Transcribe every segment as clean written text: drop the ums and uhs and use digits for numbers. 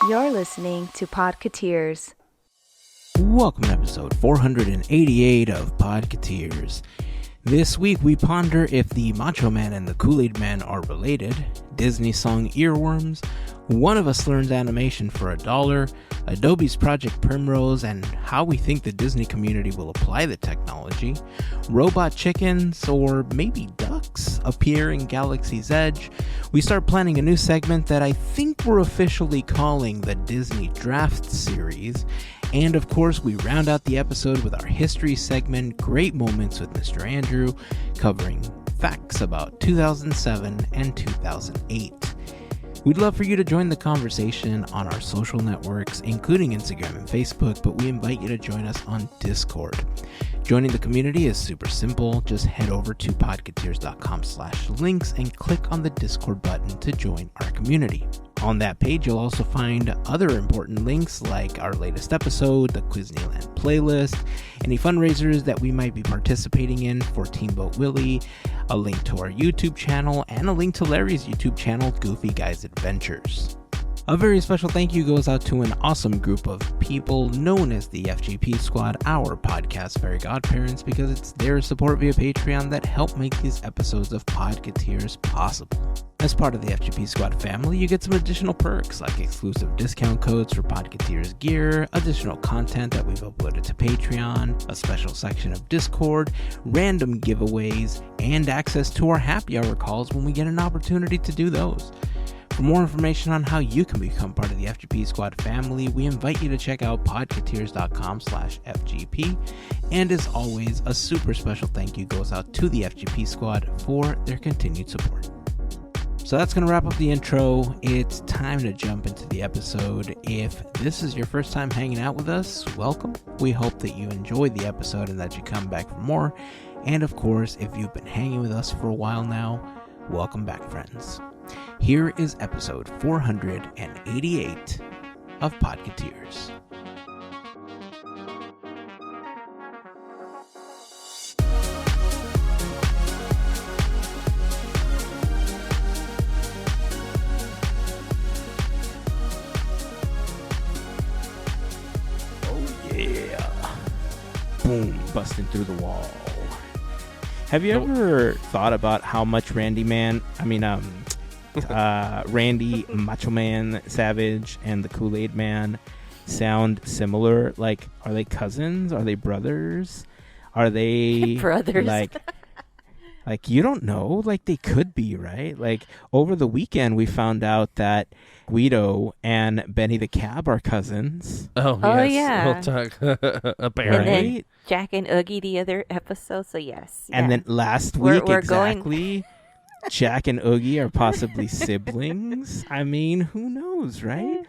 You're listening to Podketeers. Welcome to episode 488 of Podketeers. This week we ponder if the Macho Man and the Kool-Aid Man are related, Disney song Earworms, One of Us Learns Animation for $1, Adobe's Project Primrose and how we think the Disney community will apply the technology, robot chickens or maybe ducks appear in Galaxy's Edge. We start planning a new segment that I think we're officially calling the Disney Draft Series. And of course, we round out the episode with our history segment, Great Moments with Mr. Andrew, covering facts about 2007 and 2008. We'd love for you to join the conversation on our social networks, including Instagram and Facebook, but we invite you to join us on Discord. Joining the community is super simple. Just head over to podketeers.com/links and click on the Discord button to join our community. On that page, you'll also find other important links like our latest episode, the Quizneyland playlist, any fundraisers that we might be participating in for Teamboat Willie, a link to our YouTube channel, and a link to Larry's YouTube channel, Goofy Guys Adventures. A very special thank you goes out to an awesome group of people known as the FGP Squad, our podcast Fairy Godparents, because it's their support via Patreon that help make these episodes of Podketeers possible. As part of the FGP Squad family, you get some additional perks like exclusive discount codes for Podketeers gear, additional content that we've uploaded to Patreon, a special section of Discord, random giveaways, and access to our happy hour calls when we get an opportunity to do those. For more information on how you can become part of the FGP Squad family, we invite you to check out podketeers.com/FGP. And as always, a super special thank you goes out to the FGP Squad for their continued support. So that's going to wrap up the intro. It's time to jump into the episode. If this is your first time hanging out with us, welcome. We hope that you enjoyed the episode and that you come back for more. And of course, if you've been hanging with us for a while now, welcome back, friends. Here is episode 488 of Podketeers. Oh yeah. Boom, busting through the wall. Have you ever thought about how much Randy Macho Man Savage and the Kool-Aid Man sound similar? Like, are they cousins? Are they brothers? Are they brothers? Like you don't know. Like they could be, right? Like over the weekend we found out that Guido and Benny the Cab are cousins. Oh yeah. We'll talk. And Apparently. then Jack and Oogie the other episode. So yes. And yeah. then last week We're exactly. Jack and Oogie are possibly siblings. I mean, who knows, right?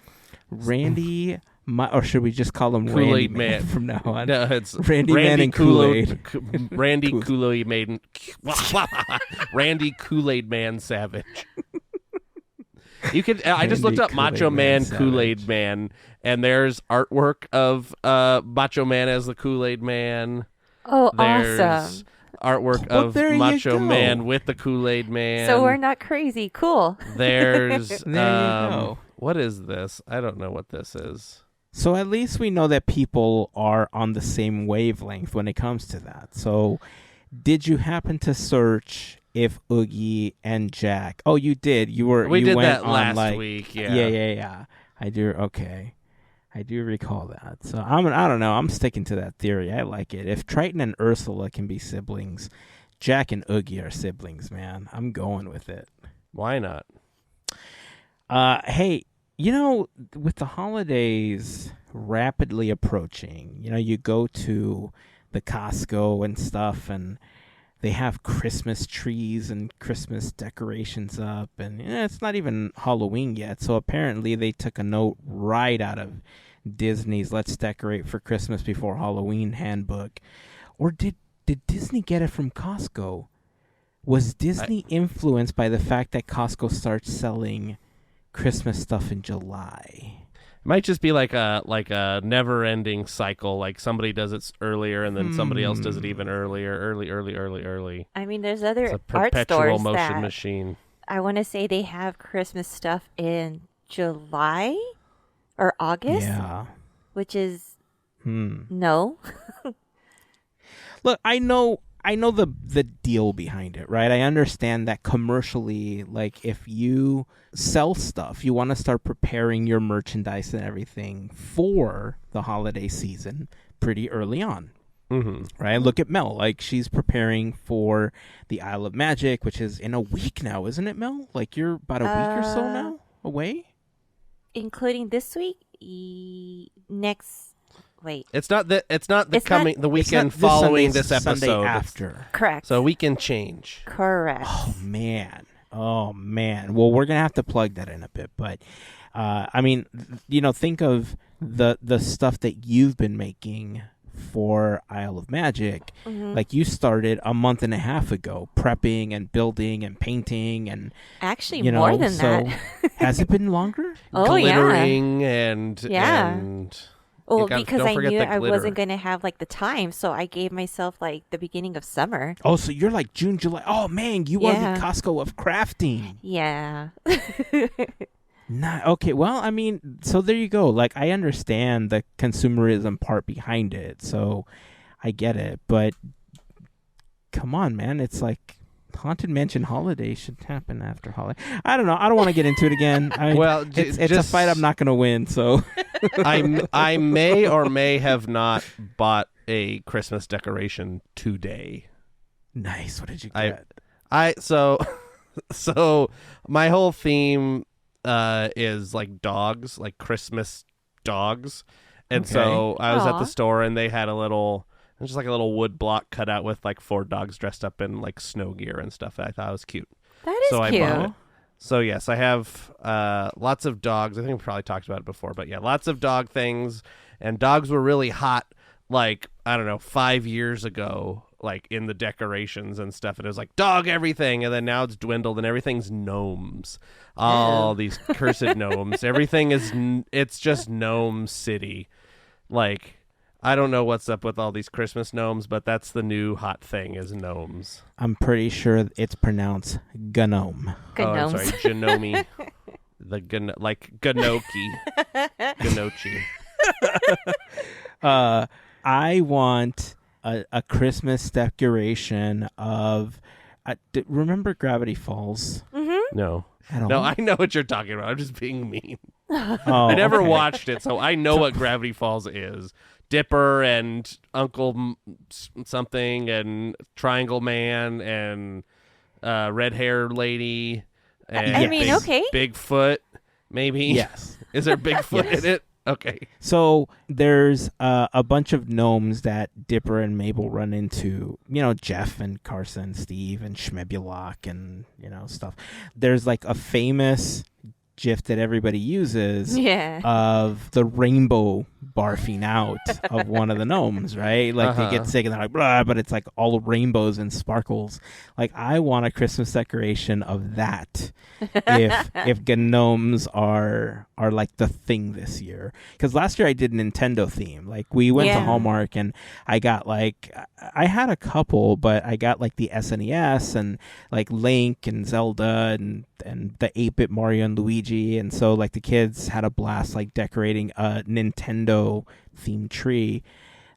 Randy, or should we just call him Kool-Aid Randy Man Man from now on? No, it's Randy Man and Kool-Aid. Randy Kool-Aid Man. Randy Kool-Aid Man Savage. You could. I just looked up Macho Man Kool-Aid Man, and there's artwork of Macho Man as the Kool-Aid Man. Oh, there's awesome. Artwork Well, of there you Macho go. Man with the Kool-Aid Man. So we're not crazy. Cool. There's There you go. what is this? I don't know what this is. So at least we know that people are on the same wavelength when it comes to that. So did you happen to search if Oogie and Jack? Oh, you did. We did went that on last week. Yeah. Yeah. I do. Okay. I do recall that. So I don't know. I'm sticking to that theory. I like it. If Triton and Ursula can be siblings, Jack and Oogie are siblings, man. I'm going with it. Why not? Hey, with the holidays rapidly approaching, you go to the Costco and stuff, and they have Christmas trees and Christmas decorations up, and it's not even Halloween yet. So apparently they took a note right out of Disney's Let's Decorate for Christmas Before Halloween handbook. Or did Disney get it from Costco? Was Disney influenced by the fact that Costco starts selling Christmas stuff in July? It might just be like a never-ending cycle. Like somebody does it earlier, and then somebody else does it even earlier. Early. I mean, there's It's other a art perpetual stores motion that machine. I want to say they have Christmas stuff in July. or August, Yeah. which is no. Look, I know the deal behind it, right? I understand that commercially, like if you sell stuff, you want to start preparing your merchandise and everything for the holiday season pretty early on. Right? Look at Mel. Like she's preparing for the Isle of Magic, which is in a week now, isn't it, Mel? Like you're about a week or so now away? Including this week, next. Wait. It's not the It's weekend not following Sunday, this episode. Sunday after. Correct. So weekend change. Correct. Oh man. Well, we're gonna have to plug that in a bit, but I mean, think of the stuff that you've been making for Isle of Magic. Like you started a month and a half ago, prepping and building and painting and actually more than that. Has it been longer? Oh Glittering and Well, don't because I forget knew the I glitter. wasn't going to have like the time, so I gave myself like the beginning of summer. Oh, so you're like June, July. Oh man, you are the Costco of crafting. Yeah. Okay, well, I mean, so there you go. Like, I understand the consumerism part behind it, so I get it. But come on, man, it's like Haunted Mansion Holiday should happen after holiday. I don't know. I don't want to get into it again. It's a fight I'm not going to win. So I may or may have not bought a Christmas decoration today. Nice. What did you get? So my whole theme is like dogs, like Christmas dogs. And so I was at the store and they had just like a little wood block cut out with like 4 dogs dressed up in like snow gear and stuff that I thought was cute. That is so cute. I bought it. So yes, I have lots of dogs. I think we probably talked about it before, but yeah, lots of dog things. And dogs were really hot, like, I don't know, 5 years ago, like in the decorations and stuff. And it was like dog everything. And then now it's dwindled and everything's gnomes. All these cursed gnomes. Everything it's just gnome city. Like, I don't know what's up with all these Christmas gnomes, but that's the new hot thing is gnomes. I'm pretty sure it's pronounced gnome. Oh, I'm sorry, Gnome. Like Ganoki. Ganochi. I want a Christmas decoration of... remember Gravity Falls? No. No, I know what you're talking about. I'm just being mean. Oh, I never okay. watched it, so I know what Gravity Falls is. Dipper and Uncle something and Triangle Man and red hair lady and I mean, okay. Bigfoot maybe. Yes. Is there Bigfoot in it? Okay. So there's a bunch of gnomes that Dipper and Mabel run into. Jeff and Carson, Steve and Schmebulok and stuff. There's like a famous GIF that everybody uses of the rainbow barfing out of one of the gnomes, right? Like they get sick and they're like, blah, but it's like all rainbows and sparkles. Like I want a Christmas decoration of that if gnomes are like the thing this year. Because last year I did Nintendo theme. Like we went to Hallmark and I got I had a couple, but I got like the SNES and like Link and Zelda and the 8-bit Mario and Luigi. And so like the kids had a blast like decorating a Nintendo themed tree.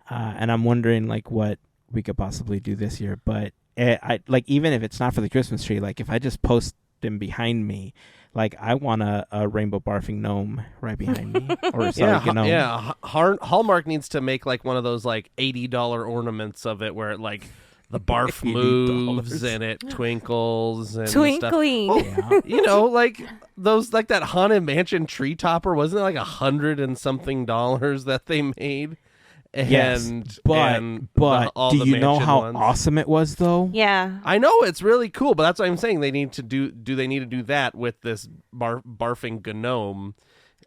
And I'm wondering like what we could possibly do this year. But I like even if it's not for the Christmas tree, like if I just post them behind me, like I want a rainbow barfing gnome right behind me. Or gnome. Hallmark needs to make like one of those like $80 ornaments of it where it like the barf moves and it twinkles and twinkling. Stuff. Oh, like those like that Haunted Mansion tree topper, wasn't it like $100 and something that they made? And, yes, but do you know how awesome it was though? Yeah, I know it's really cool, but that's what I'm saying. They need to do they need to do that with this barfing gnome?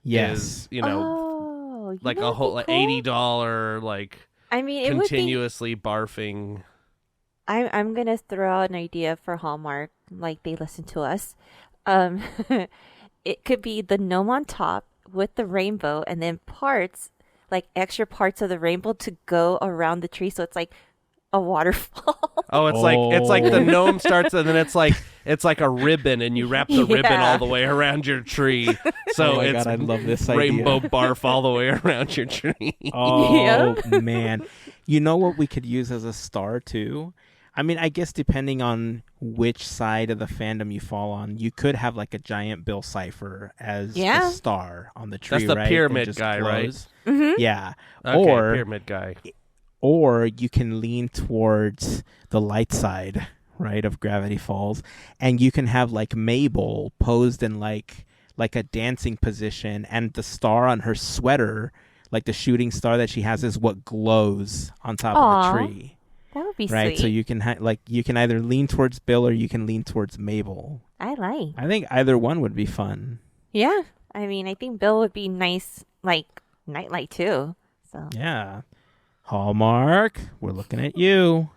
Yes, like a whole like $80 like. I mean, it continuously barfing. I'm gonna throw out an idea for Hallmark, like they listen to us. It could be the gnome on top with the rainbow, and then parts, like extra parts of the rainbow to go around the tree, so it's like a waterfall. Oh, it's like the gnome starts and then it's like a ribbon and you wrap the ribbon all the way around your tree. So my it's God, I love this rainbow idea. barf all the way around your tree. Oh, man. You know what we could use as a star, too? I mean, I guess depending on which side of the fandom you fall on, you could have like a giant Bill Cipher as a star on the tree, That's the right? pyramid guy, right? Mm-hmm. Yeah. Okay, or pyramid guy. Or you can lean towards the light side, right, of Gravity Falls, and you can have like Mabel posed in like a dancing position, and the star on her sweater, like the shooting star that she has, is what glows on top of the tree. That would be right. sweet. So you can you can either lean towards Bill or you can lean towards Mabel. I think either one would be fun. Yeah. I mean, I think Bill would be nice, like nightlight too. So Yeah. Hallmark, we're looking at you.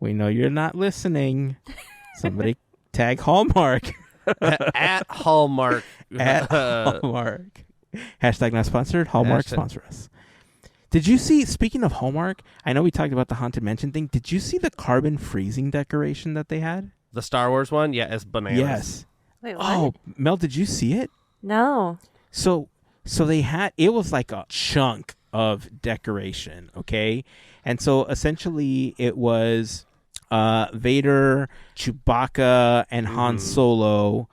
We know you're not listening. Somebody tag Hallmark. At Hallmark. At Hallmark. Hashtag not sponsored. Hallmark sponsor us. Did you see, speaking of Hallmark, I know we talked about the Haunted Mansion thing. Did you see the carbon freezing decoration that they had? The Star Wars one? Yeah, it's bananas. Yes. wait, what? Oh, Mel, did you see it? No. So they had, it was like a chunk of decoration, okay? And so essentially it was Vader, Chewbacca, and Han Solo.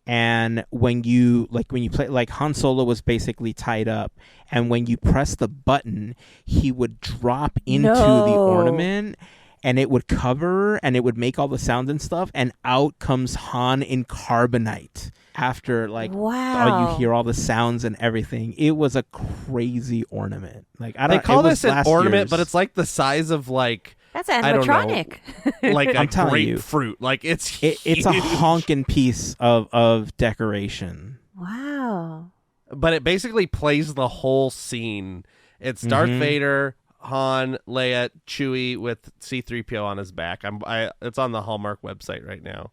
And when you play, like, Han Solo was basically tied up, and when you press the button, he would drop into the ornament, and it would cover, and it would make all the sounds and stuff, and out comes Han in carbonite after, like, wow. you hear all the sounds and everything. It was a crazy ornament. Like, they call this an ornament, but it's like the size of, like, that's animatronic. Like a I'm grapefruit. Like it's a honking piece of decoration. Wow. But it basically plays the whole scene. It's Darth Vader, Han, Leia, Chewie with C-3PO on his back. It's on the Hallmark website right now.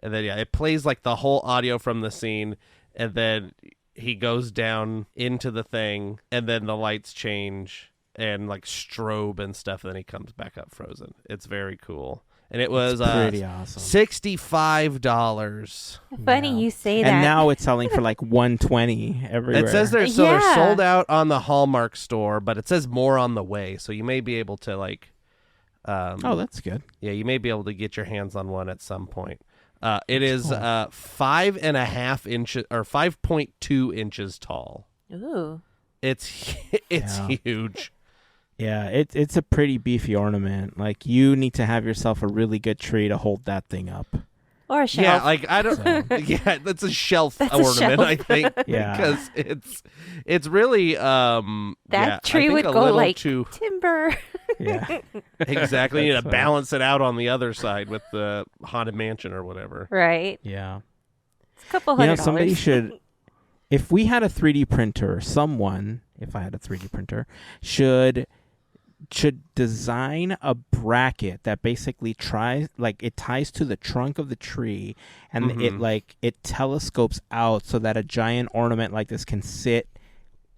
And then it plays like the whole audio from the scene, and then he goes down into the thing, and then the lights change. And like strobe and stuff, and then he comes back up frozen. It's very cool, and it was pretty awesome. $65. Funny you say that. And now it's selling for like $120 everywhere. It says they're sold out on the Hallmark store, but it says more on the way, so you may be able to like. Oh, that's good. Yeah, you may be able to get your hands on one at some point. It is 5.5 inches or 5.2 inches tall. Ooh. It's huge. Yeah, it's a pretty beefy ornament. Like, you need to have yourself a really good tree to hold that thing up. Or a shelf. Yeah, like I don't. Yeah, that's a shelf ornament. I think. Yeah, because it's really that tree would go like timber. Yeah, exactly. You need to balance it out on the other side with the Haunted Mansion or whatever. Right. Yeah. It's a couple $100. Somebody should. If we had a 3D printer, if I had a 3D printer, should design a bracket that basically ties to the trunk of the tree, and it telescopes out so that a giant ornament like this can sit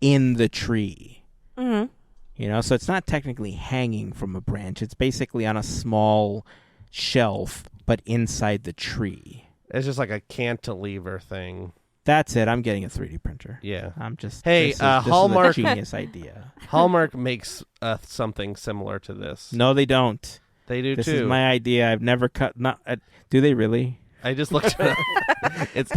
in the tree. Mm-hmm. So it's not technically hanging from a branch. It's basically on a small shelf, but inside the tree. It's just like a cantilever thing. That's it. I'm getting a 3D printer. Yeah. I'm just. Hey, Hallmark. This is a genius idea. Hallmark makes something similar to this. No, they don't. They do this too. This is my idea. I've never cut. Do they really? I just looked it up. It's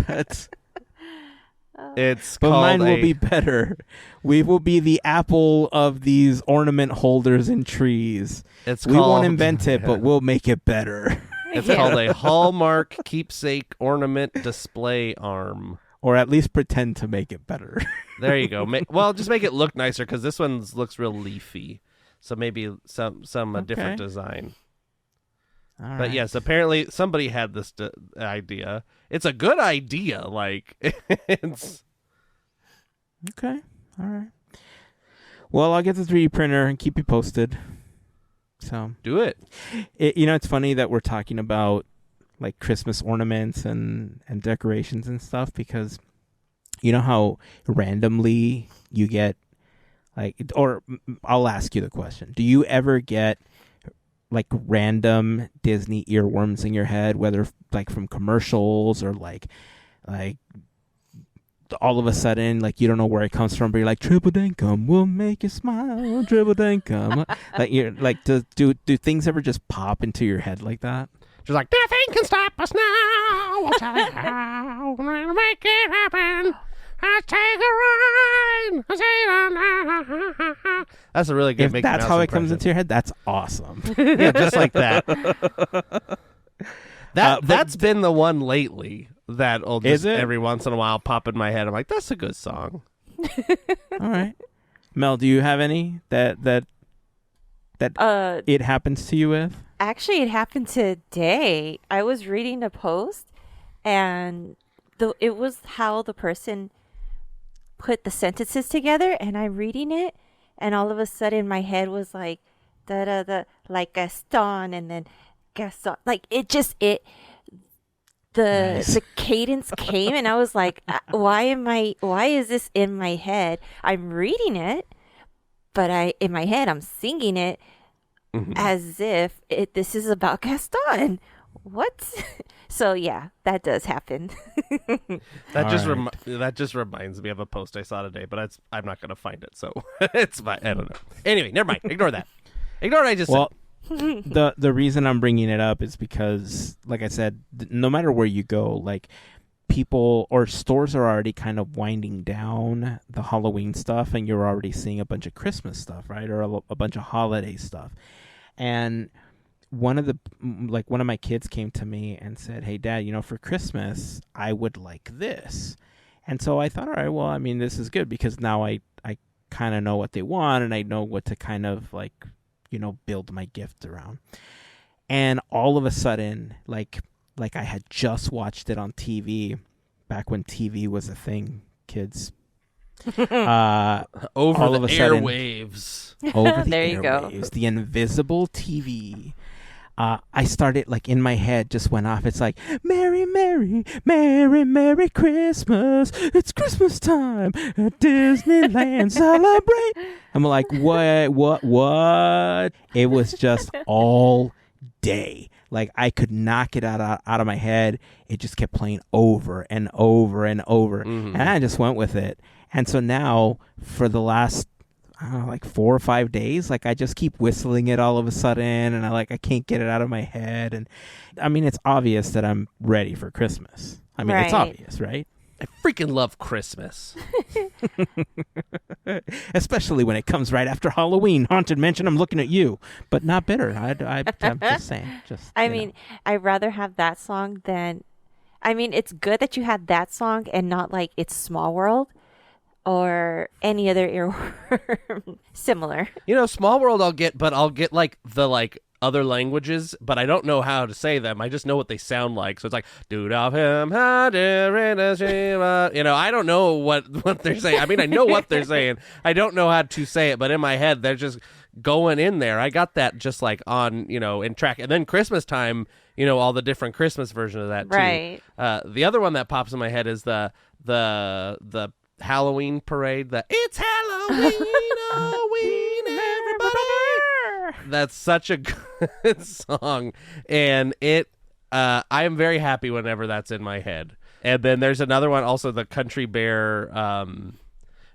but called mine will be better. We will be the Apple of these ornament holders in trees. We won't invent it, but we'll make it better. It's called a Hallmark keepsake ornament display arm. Or at least pretend to make it better. There you go. Well, just make it look nicer, because this one looks real leafy. So maybe some different design. All right. But yes, apparently somebody had this idea. It's a good idea. Like, it's... Okay. All right. Well, I'll get the 3D printer and keep you posted. So do it. It's funny that we're talking about like Christmas ornaments and decorations and stuff, because you know how randomly you get like, or I'll ask you the question. Do you ever get like random Disney earworms in your head, whether like from commercials or like all of a sudden, like you don't know where it comes from, but you're like, triple dinkum will make you smile, triple dinkum. Like you're like, do things ever just pop into your head like that? Just like, nothing can stop us now. We'll tell you how. We're gonna make it happen. Let's take a ride. That's a really good. If Mickey that's Mouse how it impression. comes into your head, that's awesome. Yeah, just like that. That's been the one lately that'll just every once in a while pop in my head. I'm like, that's a good song. All right, Mel, do you have any that it happens to you with? Actually, it happened today. I was reading a post, and it was how the person put the sentences together, and I'm reading it, and all of a sudden my head was like, da da da, like Gaston, and then Gaston, like the cadence came, and I was like, why is this in my head? I'm reading it, but in my head I'm singing it as if this is about Gaston. What? So yeah, that does happen. That just reminds me of a post I saw today, but I'm not gonna find it, so it's fine. I don't know. Anyway, never mind. Ignore that. Ignore what I just said. The reason I'm bringing it up is because, like I said, no matter where you go, like people or stores are already kind of winding down the Halloween stuff, and you're already seeing a bunch of Christmas stuff, right, or a bunch of holiday stuff. And one of my kids came to me and said, "Hey, Dad, for Christmas I would like this." And so I thought, all right, well, I mean, this is good because now I kind of know what they want, and I know what to kind of like, build my gift around. And all of a sudden, like I had just watched it on TV back when TV was a thing, kids. Over the airwaves. Over the there you airwaves, go. the invisible TV. I started, like, in my head just went off. It's like, Merry, Merry, Merry, Merry Christmas. It's Christmas time at Disneyland. Celebrate. I'm like, what? It was just all day. Like, I could knock it out of my head. It just kept playing over and over and over. Mm-hmm. And I just went with it. And so now, for the last, I don't know, like 4 or 5 days, like I just keep whistling it all of a sudden, and I can't get it out of my head. And I mean, it's obvious that I'm ready for Christmas. I mean, It's obvious, right? I freaking love Christmas. Especially when it comes right after Halloween. Haunted Mansion, I'm looking at you, but not bitter. I'm just saying. I mean, I'd rather have that song than, I mean, it's good that you had that song and not like It's Small World or any other earworm similar. Small World I'll get like the other languages, but I don't know how to say them. I just know what they sound like. So it's like, dude of him, I don't know what they're saying. I mean, I know what they're saying. I don't know how to say it, but in my head, they're just going in there. I got that just like on, in track. And then Christmas time, all the different Christmas version of that too. Right. The other one that pops in my head is the Halloween parade. It's Halloween, Halloween, everybody. That's such a good song, and I am very happy whenever that's in my head. And then there's another one, also the Country Bear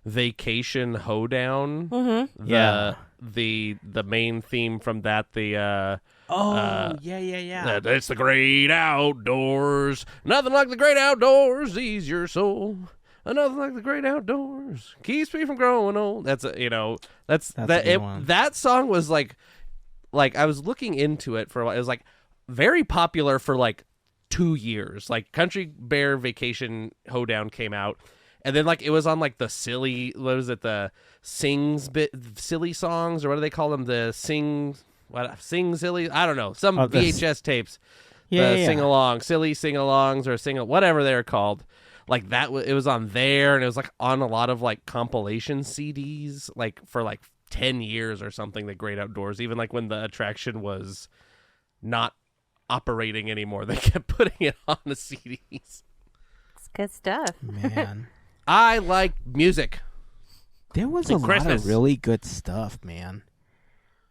Vacation Hoedown. Mm-hmm. The main theme from that. Yeah. It's the great outdoors. Nothing like the great outdoors. Ease your soul. Nothing like the great outdoors keeps me from growing old. That's that. That song was like I was looking into it for a while. It was like very popular for like 2 years. Like Country Bear Vacation Hoedown came out, and then like it was on like the silly, what is it, the silly songs, or what do they call them? The sing silly. I don't know, some VHS tapes. Sing-along, silly sing-alongs, or whatever they're called. Like that, it was on there, and it was like on a lot of like compilation CDs, like for like 10 years or something. The Great Outdoors, even like when the attraction was not operating anymore, they kept putting it on the CDs. It's good stuff. Man, I like music. There was a lot of really good stuff, man.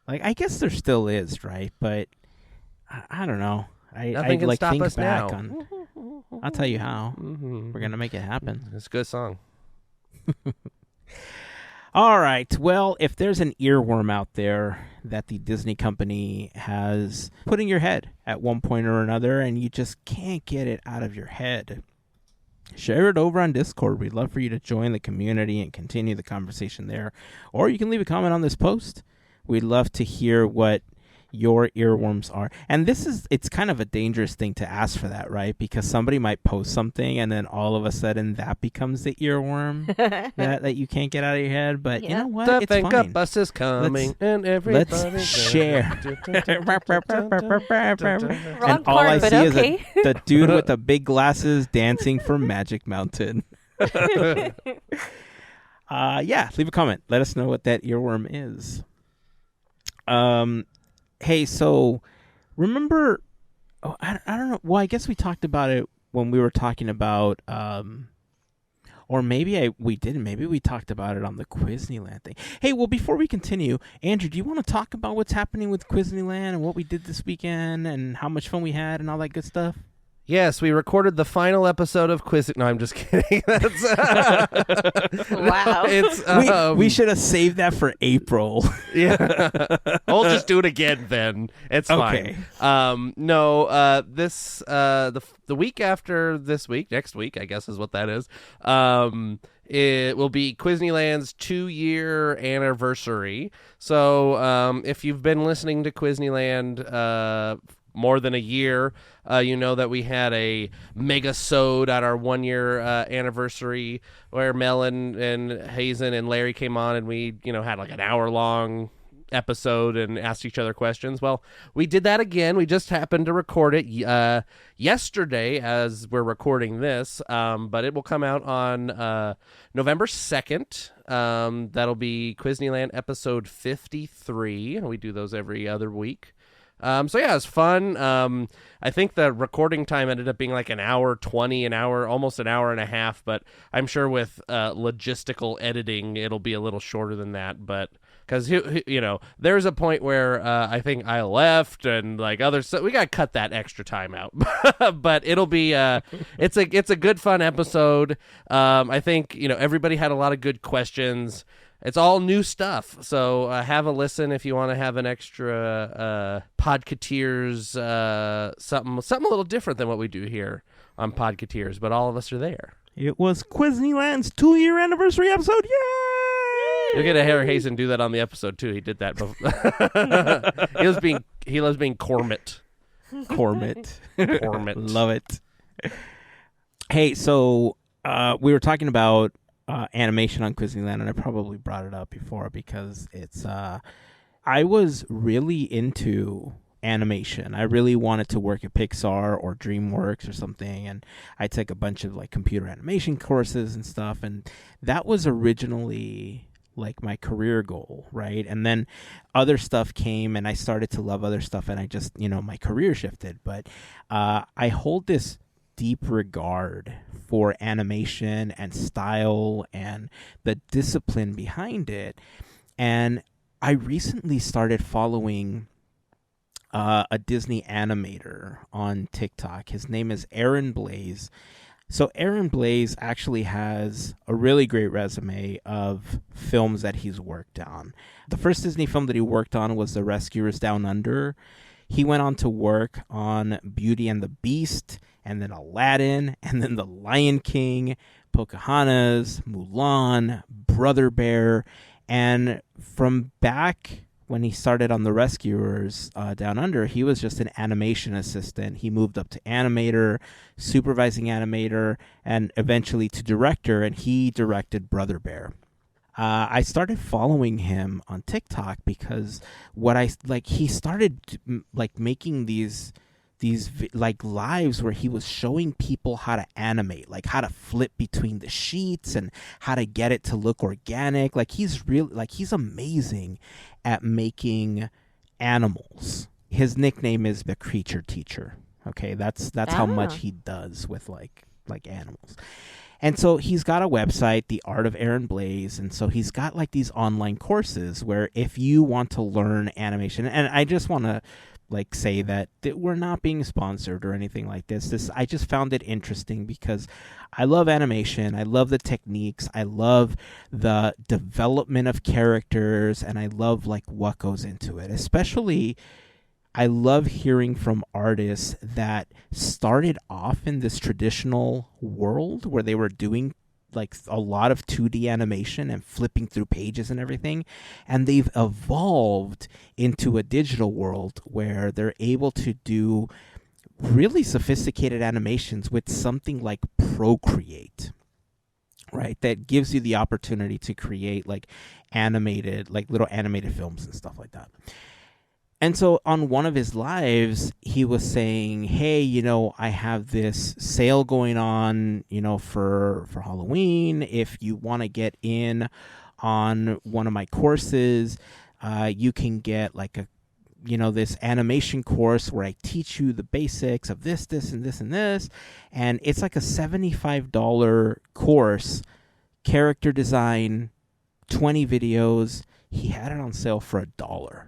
Like, I guess there still is, right? But I don't know. Nothing can like stop think us back now. on. I'll tell you how. Mm-hmm. We're gonna make it happen. It's a good song. All right. Well, if there's an earworm out there that the Disney company has put in your head at one point or another, and you just can't get it out of your head, share it over on Discord. We'd love for you to join the community and continue the conversation there. Or you can leave a comment on this post. We'd love to hear what your earworms are. And it's kind of a dangerous thing to ask for that, right? Because somebody might post something and then all of a sudden that becomes the earworm that you can't get out of your head. But you know what? The It's fine. Venga bus is coming and everybody. Let's share. And Wrong all I part, but see is okay. the dude with the big glasses dancing for Magic Mountain. Yeah, leave a comment. Let us know what that earworm is. Hey, so remember? Oh, I don't know. Well, I guess we talked about it when we were talking about, or maybe we didn't. Maybe we talked about it on the Quizneyland thing. Hey, well, before we continue, Andrew, do you want to talk about what's happening with Quizneyland and what we did this weekend and how much fun we had and all that good stuff? Yes, we recorded the final episode of Quiz. No, I'm just kidding. That's, Wow. It's We should have saved that for April. Yeah, we'll just do it again then. It's Okay. fine. No, this the week after this week, next week, I guess is what that is. It will be Quizneyland's 2-year anniversary. So, if you've been listening to Quizneyland more than a year, you know that we had a mega-sode at our 1-year anniversary where Mel and Hazen and Larry came on and we, had like an hour-long episode and asked each other questions. Well, we did that again. We just happened to record it yesterday as we're recording this, but it will come out on November 2nd. That'll be Quizneyland episode 53. We do those every other week. So yeah, it's fun. I think the recording time ended up being like an hour 20, almost an hour and a half, but I'm sure with logistical editing, it'll be a little shorter than that. But because there's a point where I think I left and like others, so we got to cut that extra time out. But it'll be it's a good fun episode. I think everybody had a lot of good questions. It's all new stuff, so have a listen if you want to have an extra Podketeers, something a little different than what we do here on Podketeers, but all of us are there. It was Quizneyland's 2-year anniversary episode. Yay! You'll get to hear Hazen do that on the episode too. He did that before. He loves being Cormit. Cormit. Cormit. Love it. Hey, so we were talking about animation on Quizneyland, and I probably brought it up before because it's I was really into animation. I really wanted to work at Pixar or DreamWorks or something, and I took a bunch of like computer animation courses and stuff, and that was originally like my career goal, right? And then other stuff came and I started to love other stuff, and I just, my career shifted. But I hold this deep regard for animation and style and the discipline behind it. And I recently started following a Disney animator on TikTok. His name is Aaron Blaze. So Aaron Blaze actually has a really great resume of films that he's worked on. The first Disney film that he worked on was The Rescuers Down Under. He went on to work on Beauty and the Beast, and then Aladdin, and then The Lion King, Pocahontas, Mulan, Brother Bear, and from back when he started on The Rescuers Down Under, he was just an animation assistant. He moved up to animator, supervising animator, and eventually to director, and he directed Brother Bear. I started following him on TikTok because he started making these like lives where he was showing people how to animate, like how to flip between the sheets and how to get it to look organic. Like he's amazing at making animals. His nickname is the Creature Teacher. Okay, that's how much he does with like animals. And so he's got a website, The Art of Aaron Blaze, and so he's got like these online courses where if you want to learn animation, and I just want to like say that we're not being sponsored or anything like this. I just found it interesting because I love animation, I love the techniques, I love the development of characters, and I love like what goes into it. Especially I love hearing from artists that started off in this traditional world where they were doing like a lot of 2D animation and flipping through pages and everything, and they've evolved into a digital world where they're able to do really sophisticated animations with something like Procreate, right? That gives you the opportunity to create like animated, like little animated films and stuff like that. And so on one of his lives, he was saying, hey, I have this sale going on, for Halloween. If you want to get in on one of my courses, you can get like this animation course where I teach you the basics of this, and this, and this. And it's like a $75 course, character design, 20 videos. He had it on sale for $1.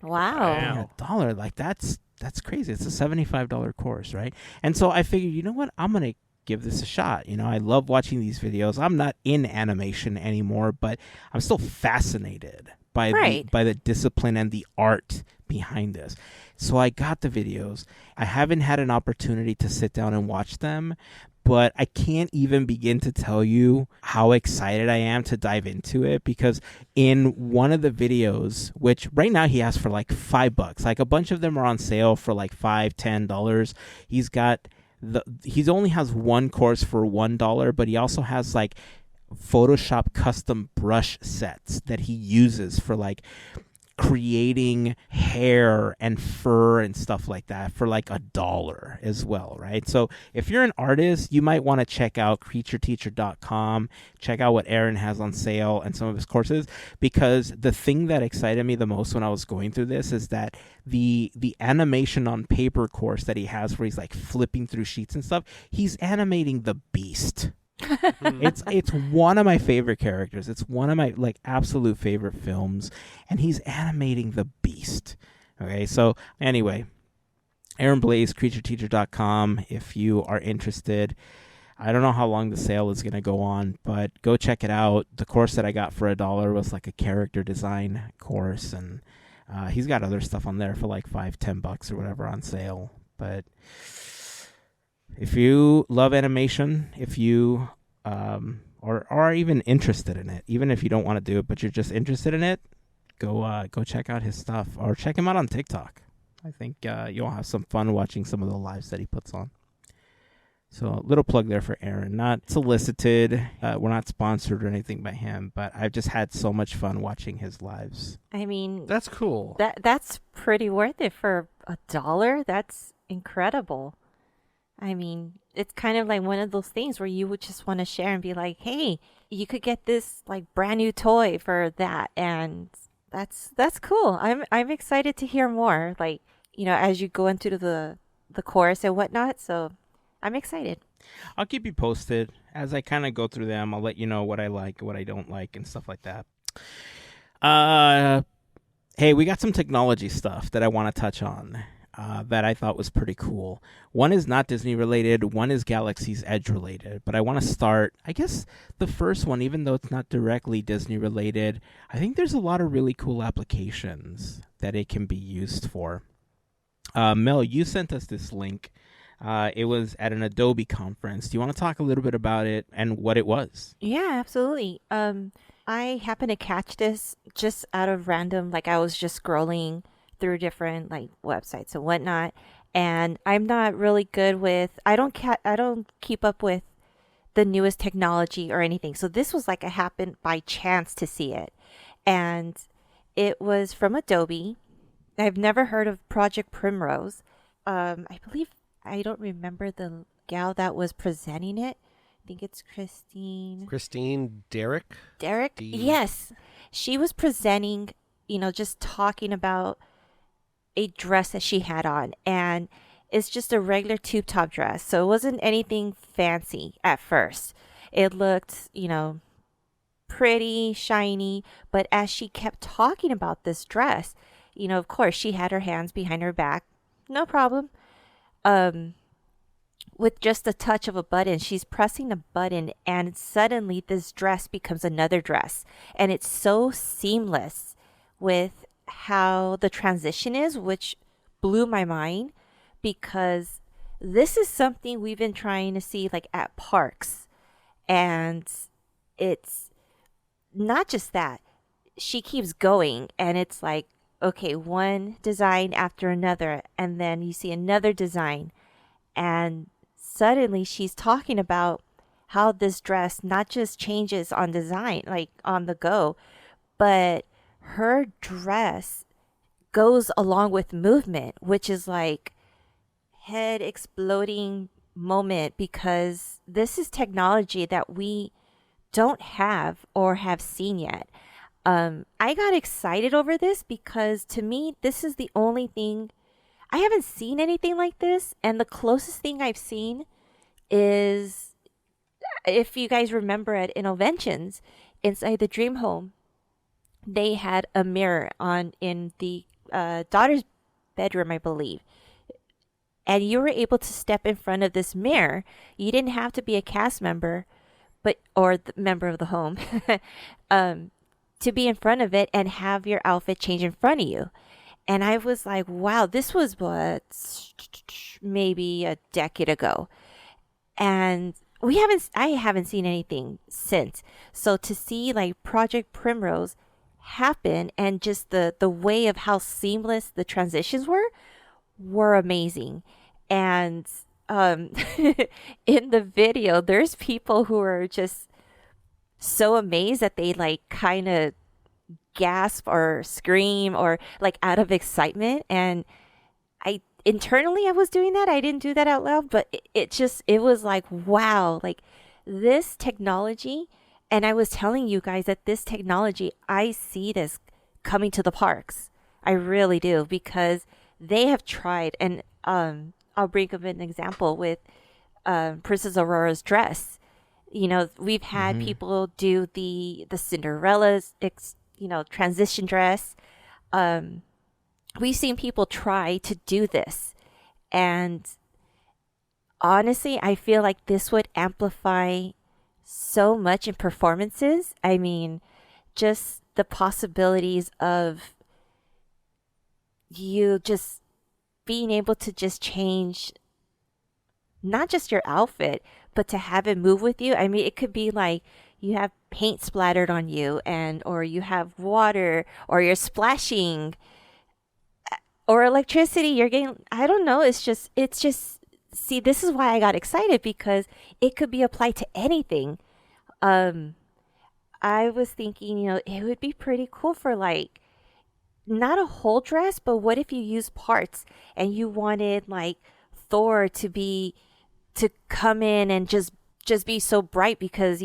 Wow. $1, like that's crazy. It's a $75 course, right? And so I figured, you know what? I'm going to give this a shot. I love watching these videos. I'm not in animation anymore, but I'm still fascinated by the discipline and the art behind this. So I got the videos. I haven't had an opportunity to sit down and watch them, but I can't even begin to tell you how excited I am to dive into it, because in one of the videos, which right now he has for like $5, like a bunch of them are on sale for like $5-10. He only has one course for $1, but he also has like Photoshop custom brush sets that he uses for like creating hair and fur and stuff like that for like $1 as well, right? So if you're an artist, you might want to check out creatureteacher.com, check out what Aaron has on sale and some of his courses, because the thing that excited me the most when I was going through this is that the animation on paper course that he has, where he's like flipping through sheets and stuff, he's animating the Beast. It's one of my favorite characters. It's one of my like absolute favorite films, and he's animating the Beast. Okay, so anyway, Aaron Blaze, creatureteacher.com if you are interested. I don't know how long the sale is going to go on, but go check it out. The course that I got for $1 was like a character design course, and he's got other stuff on there for like $5-10 or whatever on sale. But if you love animation, if you or are even interested in it, even if you don't want to do it, but you're just interested in it, go check out his stuff, or check him out on TikTok. I think you'll have some fun watching some of the lives that he puts on. So a little plug there for Aaron. Not solicited. We're not sponsored or anything by him, but I've just had so much fun watching his lives. I mean, That's cool. that's pretty worth it for $1. That's incredible. I mean, it's kind of like one of those things where you would just want to share and be like, hey, you could get this like brand new toy for that. And that's cool. I'm excited to hear more, like, as you go into the course and whatnot. So I'm excited. I'll keep you posted as I kind of go through them. I'll let you know what I like, what I don't like, and stuff like that. Hey, we got some technology stuff that I want to touch on. That I thought was pretty cool. One is not Disney related, one is Galaxy's Edge related, but I want to start, I guess the first one, even though it's not directly Disney related, I think there's a lot of really cool applications that it can be used for. Mel, you sent us this link. It was at an Adobe conference. Do you want to talk a little bit about it and what it was? Yeah, absolutely. I happened to catch this just out of random, like I was just scrolling through different like websites and whatnot, and I'm not really good with, I don't keep up with the newest technology or anything. So this was like I happened by chance to see it, and it was from Adobe. I've never heard of Project Primrose. I believe, I don't remember the gal that was presenting it. I think it's Christine Derrick. Yes, she was presenting, just talking about a dress that she had on, and it's just a regular tube top dress, so it wasn't anything fancy at first. It looked, pretty, shiny. But as she kept talking about this dress, of course, she had her hands behind her back. No problem. With just a touch of a button, she's pressing a button, and suddenly this dress becomes another dress. And it's so seamless with how the transition is, which blew my mind, because this is something we've been trying to see like at parks. And it's not just that. She keeps going, and it's like, okay, one design after another, and then you see another design, and suddenly she's talking about how this dress not just changes on design, like on the go, but her dress goes along with movement, which is like head exploding moment, because this is technology that we don't have or have seen yet. I got excited over this because to me, this is the only thing. I haven't seen anything like this. And the closest thing I've seen is, if you guys remember at Innoventions, inside the Dream Home, they had a mirror in the daughter's bedroom, I believe. And you were able to step in front of this mirror. You didn't have to be a cast member, or the member of the home, to be in front of it and have your outfit change in front of you. And I was like, wow, this was maybe a decade ago. And I haven't seen anything since. So to see like Project Primrose happen, and just the way of how seamless the transitions were amazing. And in the video, there's people who are just so amazed that they like kind of gasp or scream or like out of excitement. And internally I was doing that. I didn't do that out loud, but it was like, wow, like this technology. And I was telling you guys that this technology, I see this coming to the parks. I really do, because they have tried. And I'll bring up an example with Princess Aurora's dress. We've had people do the Cinderella's transition dress. We've seen people try to do this, and honestly, I feel like this would amplify so much in performances. I mean, just the possibilities of you just being able to just change not just your outfit, but to have it move with you. I mean, it could be like you have paint splattered on you, or you have water, or you're splashing, or electricity. You're getting, I don't know. It's just, see, this is why I got excited, because it could be applied to anything. I was thinking, it would be pretty cool for like, not a whole dress, but what if you use parts and you wanted like Thor to come in and just be so bright, because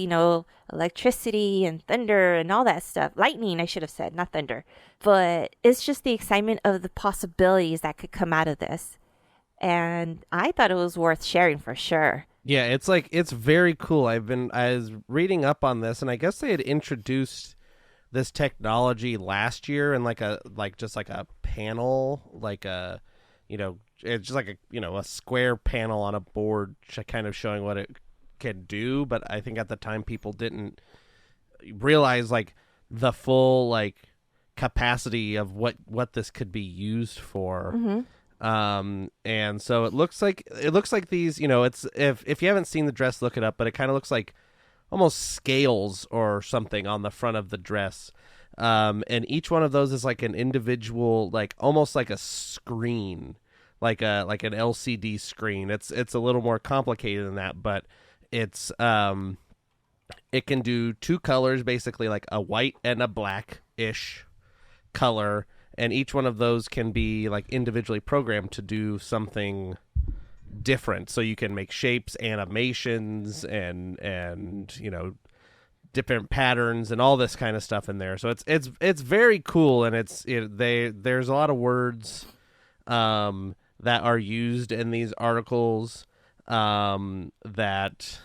electricity and thunder and all that stuff. Lightning, I should have said, not thunder. But it's just the excitement of the possibilities that could come out of this. And I thought it was worth sharing for sure. Yeah, it's very cool. I was reading up on this, and I guess they had introduced this technology last year in just like a panel, like a, it's just like a square panel on a board, kind of showing what it can do. But I think at the time people didn't realize like the full like capacity of what this could be used for. And so it looks like these, it's, if you haven't seen the dress, look it up, but it kind of looks like almost scales or something on the front of the dress. And each one of those is like an individual, like almost like a screen, like an LCD screen. It's a little more complicated than that, but it's it can do two colors, basically like a white and a black-ish color, and each one of those can be like individually programmed to do something different. So you can make shapes, animations, and different patterns and all this kind of stuff in there. So it's very cool, and there's a lot of words that are used in these articles that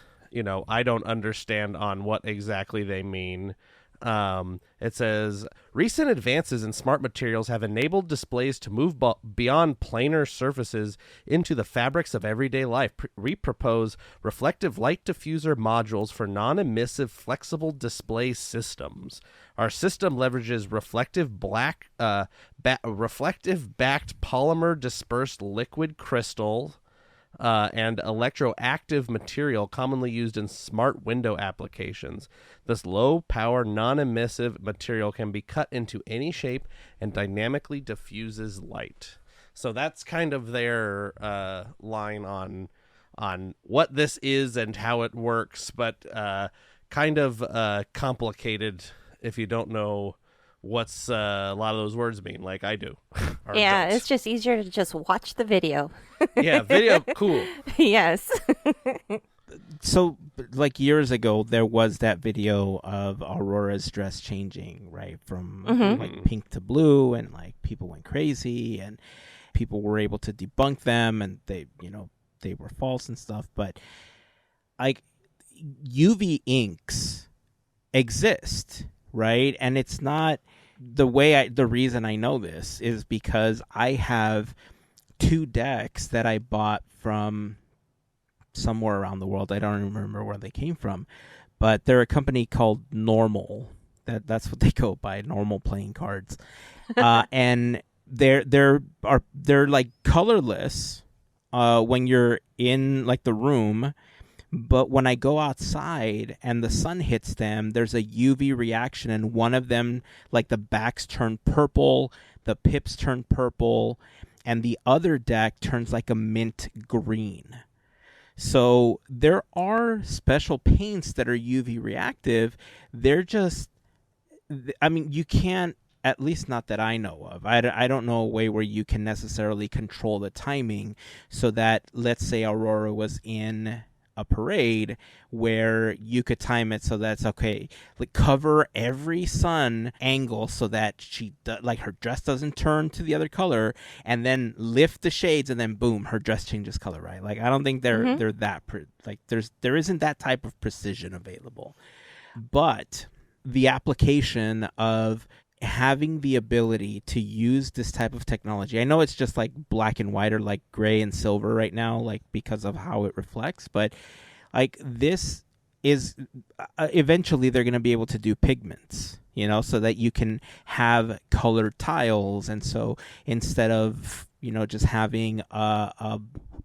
I don't understand on what exactly they mean. It says, recent advances in smart materials have enabled displays to move beyond planar surfaces into the fabrics of everyday life. We propose reflective light diffuser modules for non-emissive flexible display systems. Our system leverages reflective backed polymer dispersed liquid crystal and electroactive material commonly used in smart window applications. This low-power, non-emissive material can be cut into any shape and dynamically diffuses light. So that's kind of their line on what this is and how it works, but kind of complicated if you don't know what's a lot of those words mean, like I do. Yeah, don't. it's just easier to just watch the video. Yeah, video, cool. Yes. So, like years ago, there was that video of Aurora's dress changing, right, from like pink to blue, and like people went crazy, and people were able to debunk them, and they were false and stuff. But like UV inks exist, right? And it's not the reason I know this is because I have 2 decks that I bought from somewhere around the world. I don't remember where they came from, but they're a company called Normal. That's what they go by, Normal playing cards. And they're like colorless when you're in like the room. But when I go outside and the sun hits them, there's a UV reaction, and one of them, like the backs turn purple, the pips turn purple, and the other deck turns like a mint green. So there are special paints that are UV reactive. They're just, I mean, you can't, at least not that I know of. I don't know a way where you can necessarily control the timing so that, let's say Aurora was in a parade where you could time it so that's okay, like cover every sun angle so that like her dress doesn't turn to the other color, and then lift the shades, and then boom, her dress changes color, right? Like I don't think they're that like there isn't that type of precision available. But the application of having the ability to use this type of technology, I know it's just like black and white or like gray and silver right now, like because of how it reflects, but like this is eventually they're going to be able to do pigments, so that you can have colored tiles. And so instead of just having a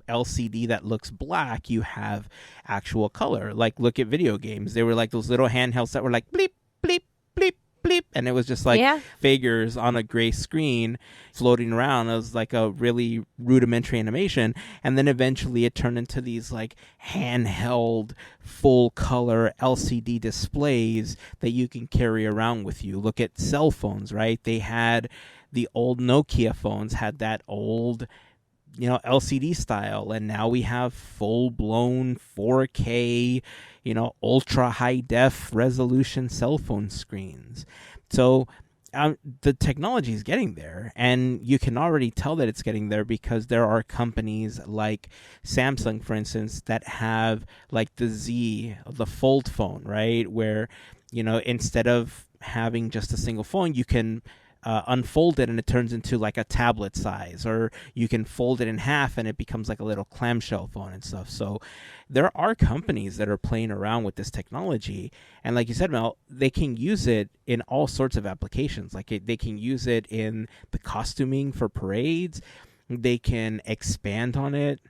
LCD that looks black, you have actual color. Like look at video games, they were like those little handhelds that were like bleep bleep bleep bleep, and it was just like figures on a gray screen floating around. It was like a really rudimentary animation, and then eventually it turned into these like handheld full color LCD displays that you can carry around with you. Look at cell phones, right? They had the old Nokia phones had that old LCD style, and now we have full-blown 4K, ultra high def resolution cell phone screens. So the technology is getting there, and you can already tell that it's getting there because there are companies like Samsung, for instance, that have like the Fold phone, right? Where, instead of having just a single phone, you can unfold it and it turns into like a tablet size, or you can fold it in half and it becomes like a little clamshell phone and stuff. So there are companies that are playing around with this technology, and like you said, Mel, they can use it in all sorts of applications. Like they can use it in the costuming for parades. They can expand on it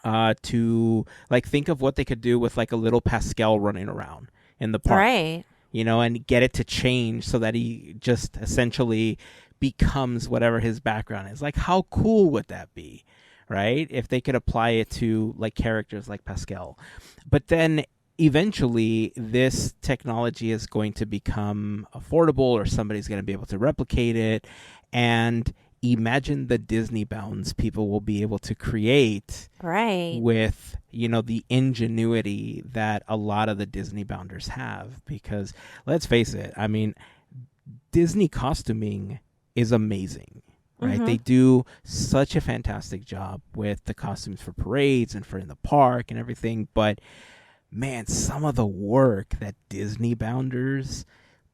to like think of what they could do with like a little Pascal running around in the park. Right. And get it to change so that he just essentially becomes whatever his background is. Like, how cool would that be, right? If they could apply it to, like, characters like Pascal. But then eventually this technology is going to become affordable, or somebody's going to be able to replicate it. And imagine the Disney bounds people will be able to create, right, with the ingenuity that a lot of the Disney bounders have. Because let's face it, I mean, Disney costuming is amazing, right? They do such a fantastic job with the costumes for parades and for in the park and everything. But man, some of the work that Disney bounders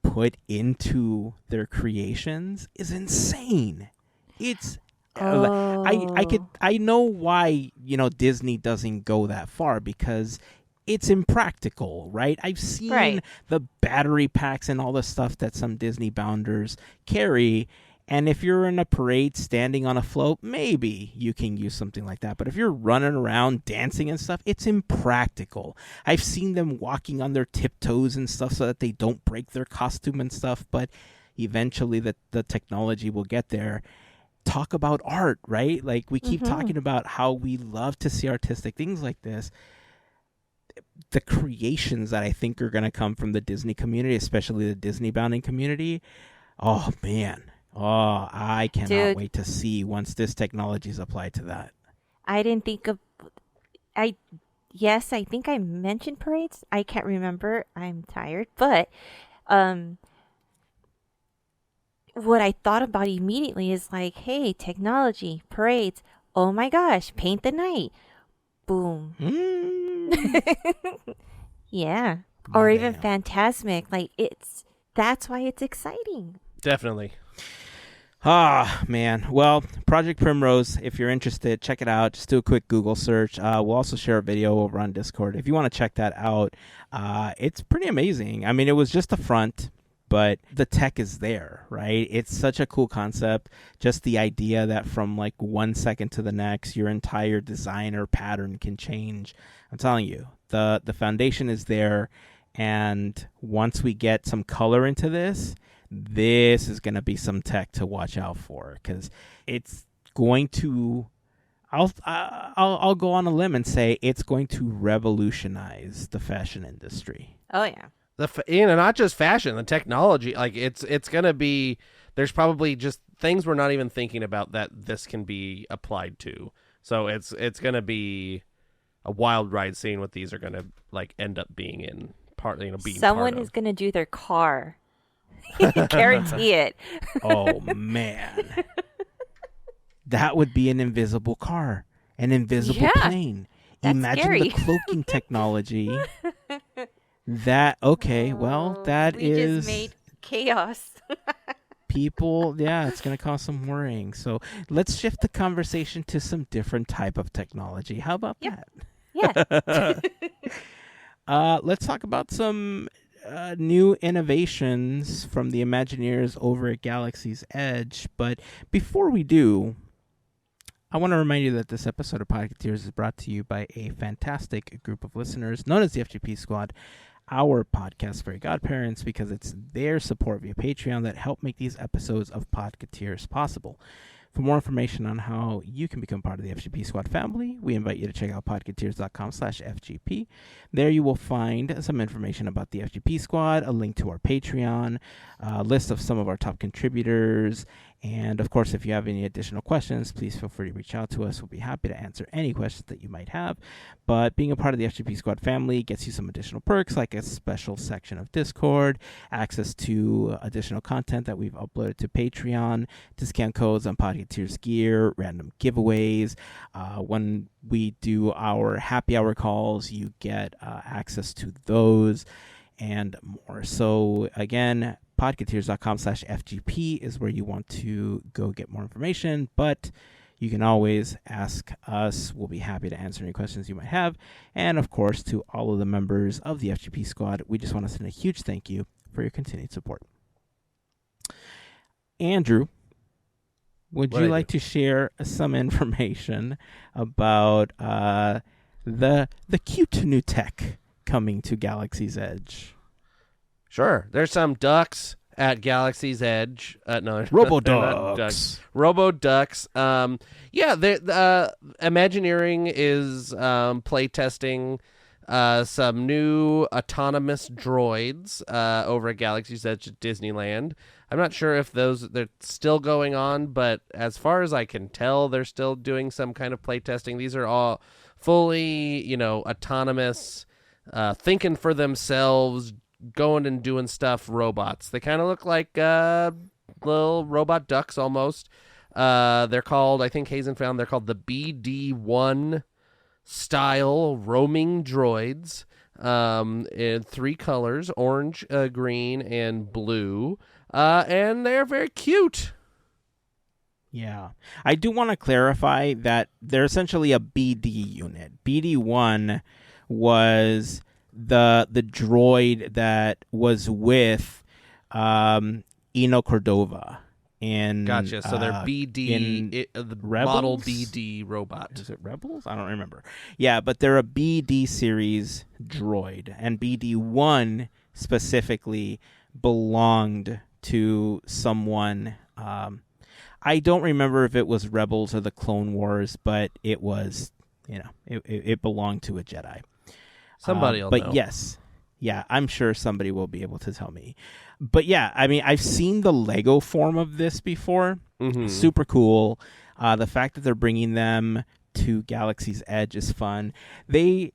put into their creations is insane. It's I know why, Disney doesn't go that far, because it's impractical, right? I've seen Right. the battery packs and all the stuff that some Disney bounders carry. And if you're in a parade standing on a float, maybe you can use something like that. But if you're running around dancing and stuff, it's impractical. I've seen them walking on their tiptoes and stuff so that they don't break their costume and stuff. But eventually the technology will get there. Talk about art, right? Like, we keep talking about how we love to see artistic things like this. The creations that I think are going to come from the Disney community, especially the Disney bounding community, oh man. Oh, I cannot wait to see once this technology is applied to that. I didn't think of. Yes, I think I mentioned parades. I can't remember. I'm tired. But what I thought about immediately is like, hey, technology, parades. Oh my gosh, paint the night. Boom. Yeah. Or even Phantasmic. Like, that's why it's exciting. Definitely. Ah, man. Well, Project Primrose, if you're interested, check it out. Just do a quick Google search. We'll also share a video over on Discord. If you want to check that out, it's pretty amazing. I mean, it was just the front, but the tech is there, right? It's such a cool concept. Just the idea that from like 1 second to the next, your entire design or pattern can change. I'm telling you, the foundation is there. And once we get some color into this is going to be some tech to watch out for, because it's going to, I'll go on a limb and say it's going to revolutionize the fashion industry. Oh yeah. Not just fashion, the technology. Like, it's going to be, there's probably just things we're not even thinking about that this can be applied to. So it's going to be a wild ride seeing what these are going to like end up being in partly, being someone part of. is going to do their car. Guarantee it. Oh man, that would be an invisible car, an invisible plane. Imagine scary. the cloaking technology. That We just made chaos. People, it's going to cause some worrying. So let's shift the conversation to some different type of technology. How about that? Yeah. Let's talk about some new innovations from the Imagineers over at Galaxy's Edge. But before we do, I want to remind you that this episode of Podketeers is brought to you by a fantastic group of listeners known as the FGP Squad, our podcast Fairy Godparents, because it's their support via Patreon that help make these episodes of Podketeers possible. For more information on how you can become part of the FGP Squad family, we invite you to check out podketeers.com/FGP. There you will find some information about the FGP Squad, a link to our Patreon, a list of some of our top contributors, and of course, if you have any additional questions, please feel free to reach out to us. We'll be happy to answer any questions that you might have. But being a part of the FGP Squad family gets you some additional perks, like a special section of Discord, access to additional content that we've uploaded to Patreon, discount codes on Podketeers gear, random giveaways. When we do our happy hour calls, you get access to those and more. So again, podketeers.com/FGP is where you want to go get more information, but you can always ask us. We'll be happy to answer any questions you might have. And of course, to all of the members of the FGP Squad, we just want to send a huge thank you for your continued support. Andrew, would you like to share some information about the cute new tech coming to Galaxy's Edge? Sure. There's some ducks at Galaxy's Edge. No, Robo-ducks. Robo-ducks. Imagineering is playtesting some new autonomous droids over at Galaxy's Edge at Disneyland. I'm not sure if they're still going on, but as far as I can tell, they're still doing some kind of playtesting. These are all fully, autonomous, thinking for themselves, going and doing stuff robots. They kind of look like little robot ducks almost. They're called, I think Hazen found, they're called the BD1 style roaming droids. in 3 colors, orange, green, and blue. And they're very cute. Yeah. I do want to clarify that they're essentially a BD unit. BD1 was the droid that was with Eno Cordova. And, Gotcha. So they're BD, the model BD robot. Is it Rebels? I don't remember. Yeah, but they're a BD series droid. And BD1 specifically belonged to someone. I don't remember if it was Rebels or the Clone Wars, but it was, it belonged to a Jedi. Somebody will but know. Yes. Yeah, I'm sure somebody will be able to tell me. But yeah, I mean, I've seen the Lego form of this before. Mm-hmm. Super cool. The fact that they're bringing them to Galaxy's Edge is fun. We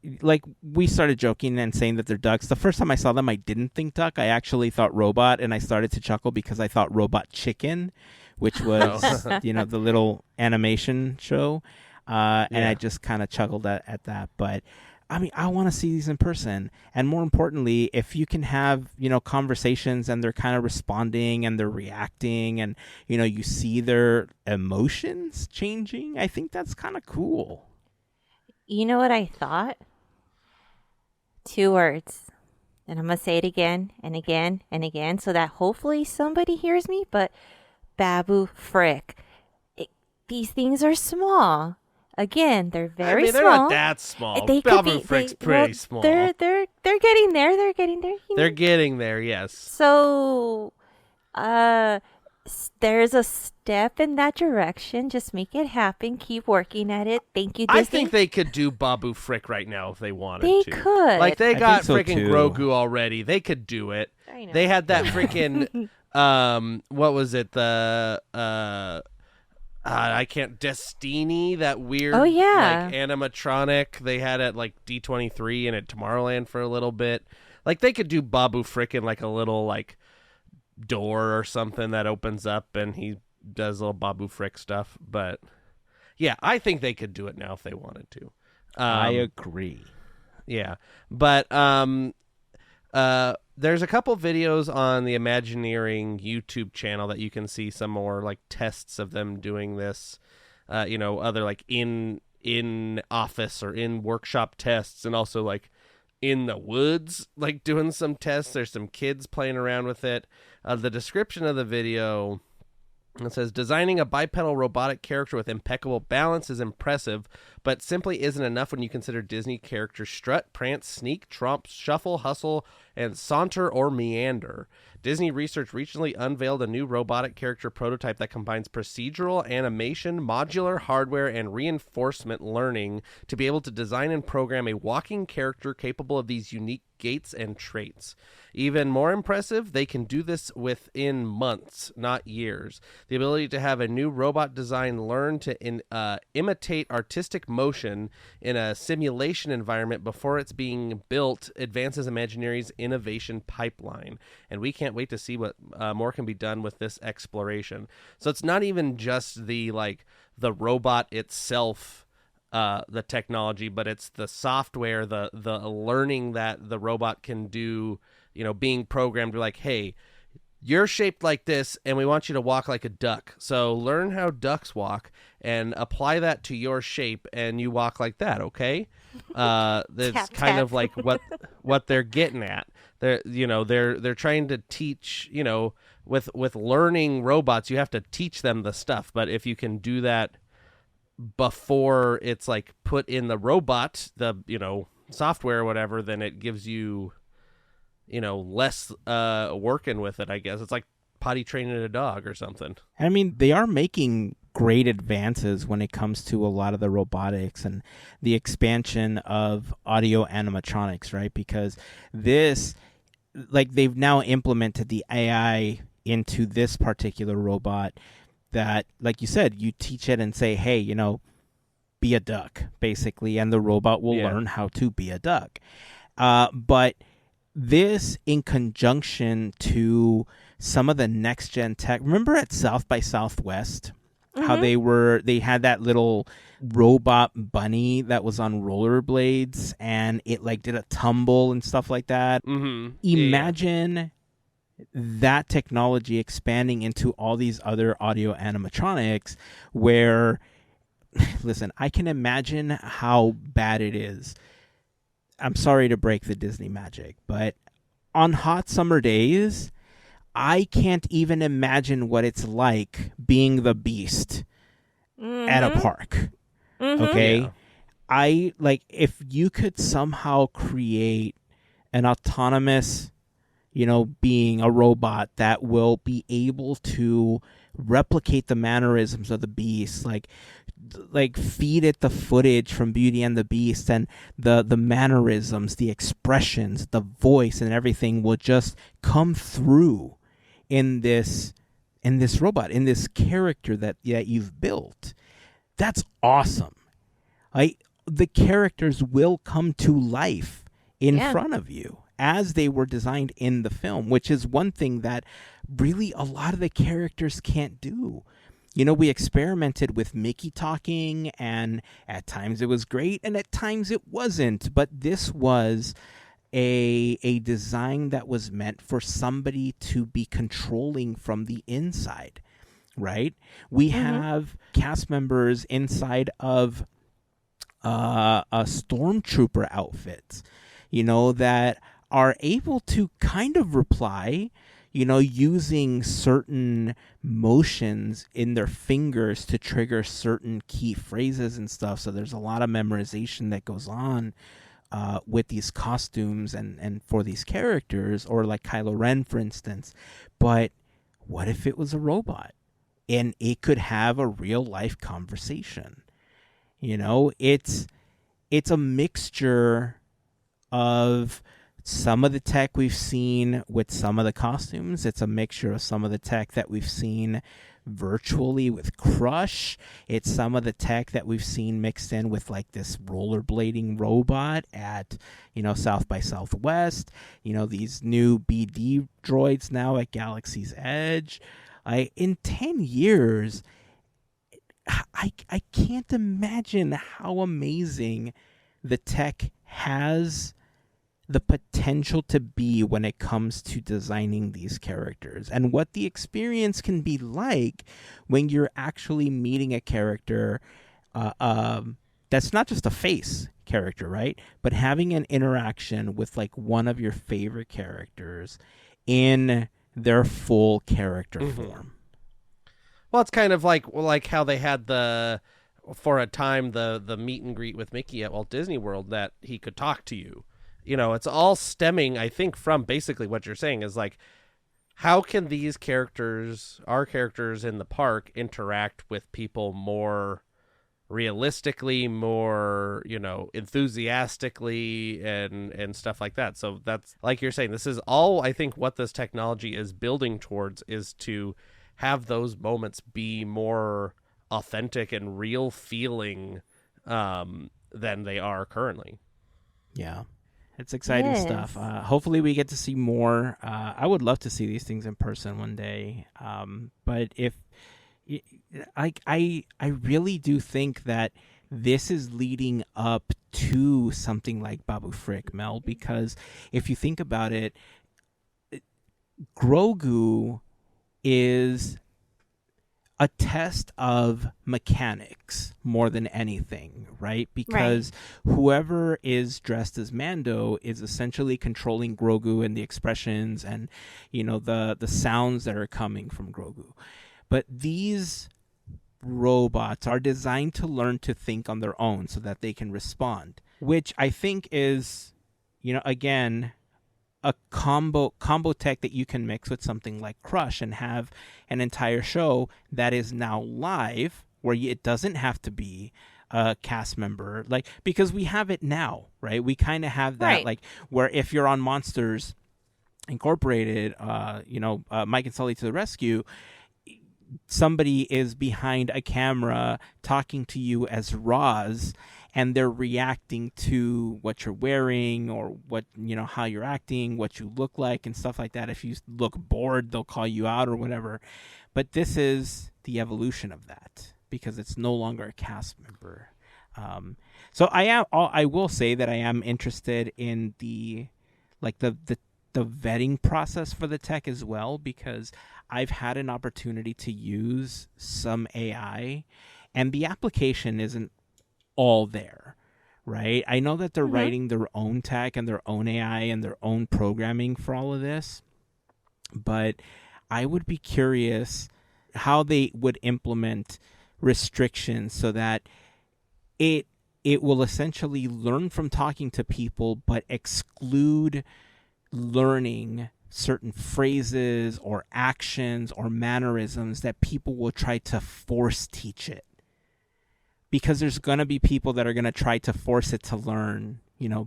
started joking and saying that they're ducks. The first time I saw them, I didn't think duck. I actually thought robot, and I started to chuckle because I thought Robot Chicken, which was, the little animation show. And I just kind of chuckled at that. But I mean, I want to see these in person. And more importantly, if you can have, conversations and they're kind of responding and they're reacting and, you see their emotions changing, I think that's kind of cool. You know what I thought? 2 words. And I'm going to say it again and again and again so that hopefully somebody hears me. But Babu Frick. These things are small. Again, they're very they're small. not that small. They Babu Frick's pretty small. They're getting there. They're getting there. They're getting there, yes. So, there's a step in that direction. Just make it happen. Keep working at it. Thank you, Disney. I think they could do Babu Frick right now if they wanted They to. could. Like, they got freaking too. Grogu already. They could do it. I know. They had that freaking, what was it? Destiny, that weird like animatronic they had at like D23 and at Tomorrowland for a little bit. Like, they could do Babu Frick in like a little like door or something that opens up and he does little Babu Frick stuff. But yeah, I think they could do it now if they wanted to. I agree. Yeah, but there's a couple videos on the Imagineering YouTube channel that you can see some more like tests of them doing this, other like in office or in workshop tests, and also like in the woods, like doing some tests. There's some kids playing around with it. The description of the video, it says, designing a bipedal robotic character with impeccable balance is impressive, but simply isn't enough when you consider Disney characters strut, prance, sneak, tromp, shuffle, hustle, and saunter or meander. Disney Research recently unveiled a new robotic character prototype that combines procedural animation, modular hardware, and reinforcement learning to be able to design and program a walking character capable of these unique gaits and traits. Even more impressive, they can do this within months, not years. The ability to have a new robot design learn to imitate artistic motion in a simulation environment before it's being built advances Imagineering's innovation pipeline. And we can't wait to see what more can be done with this exploration. So it's not even just the robot itself, the technology, but it's the software, the learning that the robot can do, being programmed to like, hey, you're shaped like this and we want you to walk like a duck. So learn how ducks walk and apply that to your shape and you walk like that, okay? That's kind of like what they're getting at. They're trying to teach, with learning robots, you have to teach them the stuff. But if you can do that before it's like put in the robot, the software or whatever, then it gives you less working with it, I guess. It's like potty training a dog or something. I mean, they are making great advances when it comes to a lot of the robotics and the expansion of audio animatronics, right? Because this, they've now implemented the AI into this particular robot that, like you said, you teach it and say, hey, be a duck, basically, and the robot will learn how to be a duck. But this, in conjunction to some of the next-gen tech, remember at South by Southwest, how they had that little robot bunny that was on rollerblades and it like did a tumble and stuff like that. Mm-hmm. Imagine that technology expanding into all these other audio animatronics where, listen, I can imagine how bad it is. I'm sorry to break the Disney magic, but on hot summer days, I can't even imagine what it's like being the Beast at a park. Okay? Yeah. I like if you could somehow create an autonomous, being, a robot that will be able to replicate the mannerisms of the Beast, like feed it the footage from Beauty and the Beast, and the mannerisms, the expressions, the voice, and everything will just come through in this robot, in this character that you've built. That's awesome. The characters will come to life in front of you as they were designed in the film, which is one thing that really a lot of the characters can't do. We experimented with Mickey talking, and at times it was great, and at times it wasn't. But this was a design that was meant for somebody to be controlling from the inside, right? We have cast members inside of a stormtrooper outfits, that are able to kind of reply, using certain motions in their fingers to trigger certain key phrases and stuff. So there's a lot of memorization that goes on with these costumes and for these characters, or like Kylo Ren, for instance. But what if it was a robot and it could have a real life conversation? It's a mixture of some of the tech we've seen with some of the costumes. It's a mixture of some of the tech that we've seen virtually with Crush. It's some of the tech that we've seen mixed in with like this rollerblading robot at, South by Southwest. These new BD droids now at Galaxy's Edge. In 10 years, I can't imagine how amazing the tech has the potential to be when it comes to designing these characters, and what the experience can be like when you're actually meeting a character that's not just a face character, right? But having an interaction with like one of your favorite characters in their full character form. Well, it's kind of like how they had for a time the meet and greet with Mickey at Walt Disney World, that he could talk to you. It's all stemming, I think, from basically what you're saying is like, how can these characters, our characters in the park, interact with people more realistically, more, enthusiastically, and stuff like that. So that's, like you're saying, this is all, I think, what this technology is building towards, is to have those moments be more authentic and real feeling than they are currently. Yeah. It's exciting stuff. Hopefully we get to see more. I would love to see these things in person one day. But if I really do think that this is leading up to something like Babu Frick, Mel, because if you think about it, Grogu is a test of mechanics more than anything, right? Because whoever is dressed as Mando is essentially controlling Grogu and the expressions and, the sounds that are coming from Grogu. But these robots are designed to learn to think on their own so that they can respond, which I think is, again, a combo tech that you can mix with something like Crush and have an entire show that is now live, where it doesn't have to be a cast member, like, because we have it now, right? We kind of have that, like, where if you're on Monsters Incorporated, Mike and Sully to the rescue, somebody is behind a camera talking to you as Roz, and they're reacting to what you're wearing or what, how you're acting, what you look like and stuff like that. If you look bored, they'll call you out or whatever. But this is the evolution of that because it's no longer a cast member. So I will say that I am interested in the vetting process for the tech as well, because I've had an opportunity to use some AI and the application isn't all there, right? I know that they're writing their own tech and their own AI and their own programming for all of this, but I would be curious how they would implement restrictions so that it will essentially learn from talking to people but exclude learning certain phrases or actions or mannerisms that people will try to force teach it. Because there's going to be people that are going to try to force it to learn,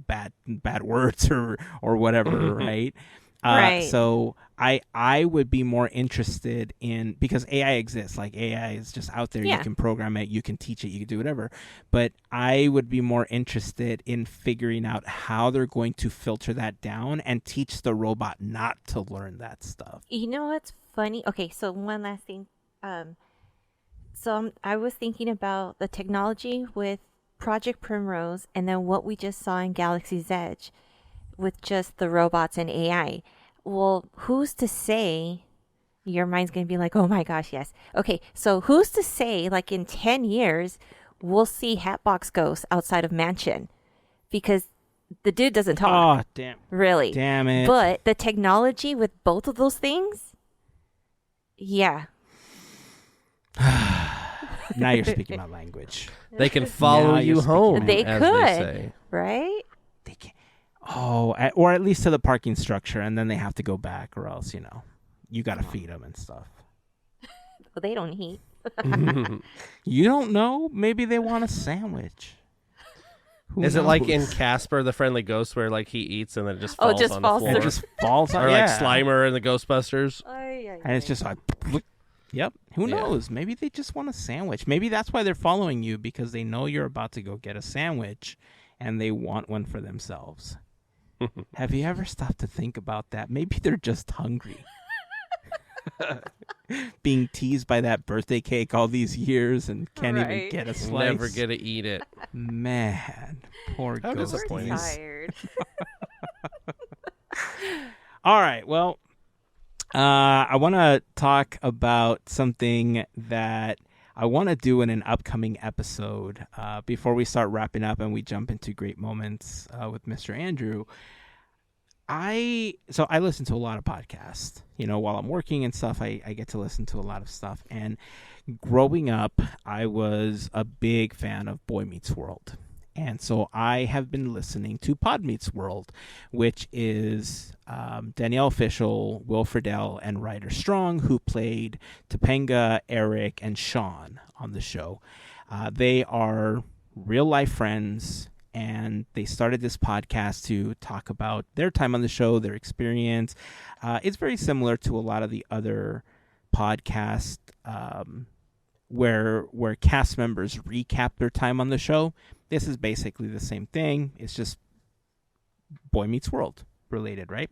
bad words or whatever, right? Right. So I would be more interested in, because AI exists, like AI is just out there. Yeah. You can program it, you can teach it, you can do whatever. But I would be more interested in figuring out how they're going to filter that down and teach the robot not to learn that stuff. You know what's funny? Okay, so one last thing. I was thinking about the technology with Project Primrose and then what we just saw in Galaxy's Edge with just the robots and AI. Well, who's to say your mind's going to be like, oh my gosh, yes. Okay, so who's to say like in 10 years we'll see Hatbox Ghost outside of Mansion? Because the dude doesn't talk. Oh, damn. Really. Damn it. But the technology with both of those things, yeah. Now you're speaking my language. They can follow Now you you're home, speaking They as could, they say. right? They can't. Oh, or at least to the parking structure, and then they have to go back, or else, you got to feed them and stuff. Well, they don't eat. You don't know? Maybe they want a sandwich. Who Is it like in knows? Casper, the Friendly Ghost, where like he eats and then it just falls just on falls the It floor? just falls on, Or like yeah. Slimer in the Ghostbusters? And it's just like, yep. Who knows? Maybe they just want a sandwich. Maybe that's why they're following you, because they know you're about to go get a sandwich and they want one for themselves. Have you ever stopped to think about that? Maybe they're just hungry. Being teased by that birthday cake all these years and can't even Right. get a slice. Never get to eat it. Man, poor How ghosties. disappointing. Tired. All right, well, I want to talk about something that I want to do in an upcoming episode before we start wrapping up and we jump into great moments with Mr. Andrew. I listen to a lot of podcasts, while I'm working and stuff. I get to listen to a lot of stuff. And growing up, I was a big fan of Boy Meets World. And so I have been listening to Pod Meets World, which is Danielle Fishel, Will Friedle, and Ryder Strong, who played Topanga, Eric, and Sean on the show. They are real-life friends, and they started this podcast to talk about their time on the show, their experience. It's very similar to a lot of the other podcasts where cast members recap their time on the show. This is basically the same thing. It's just Boy Meets World related, right?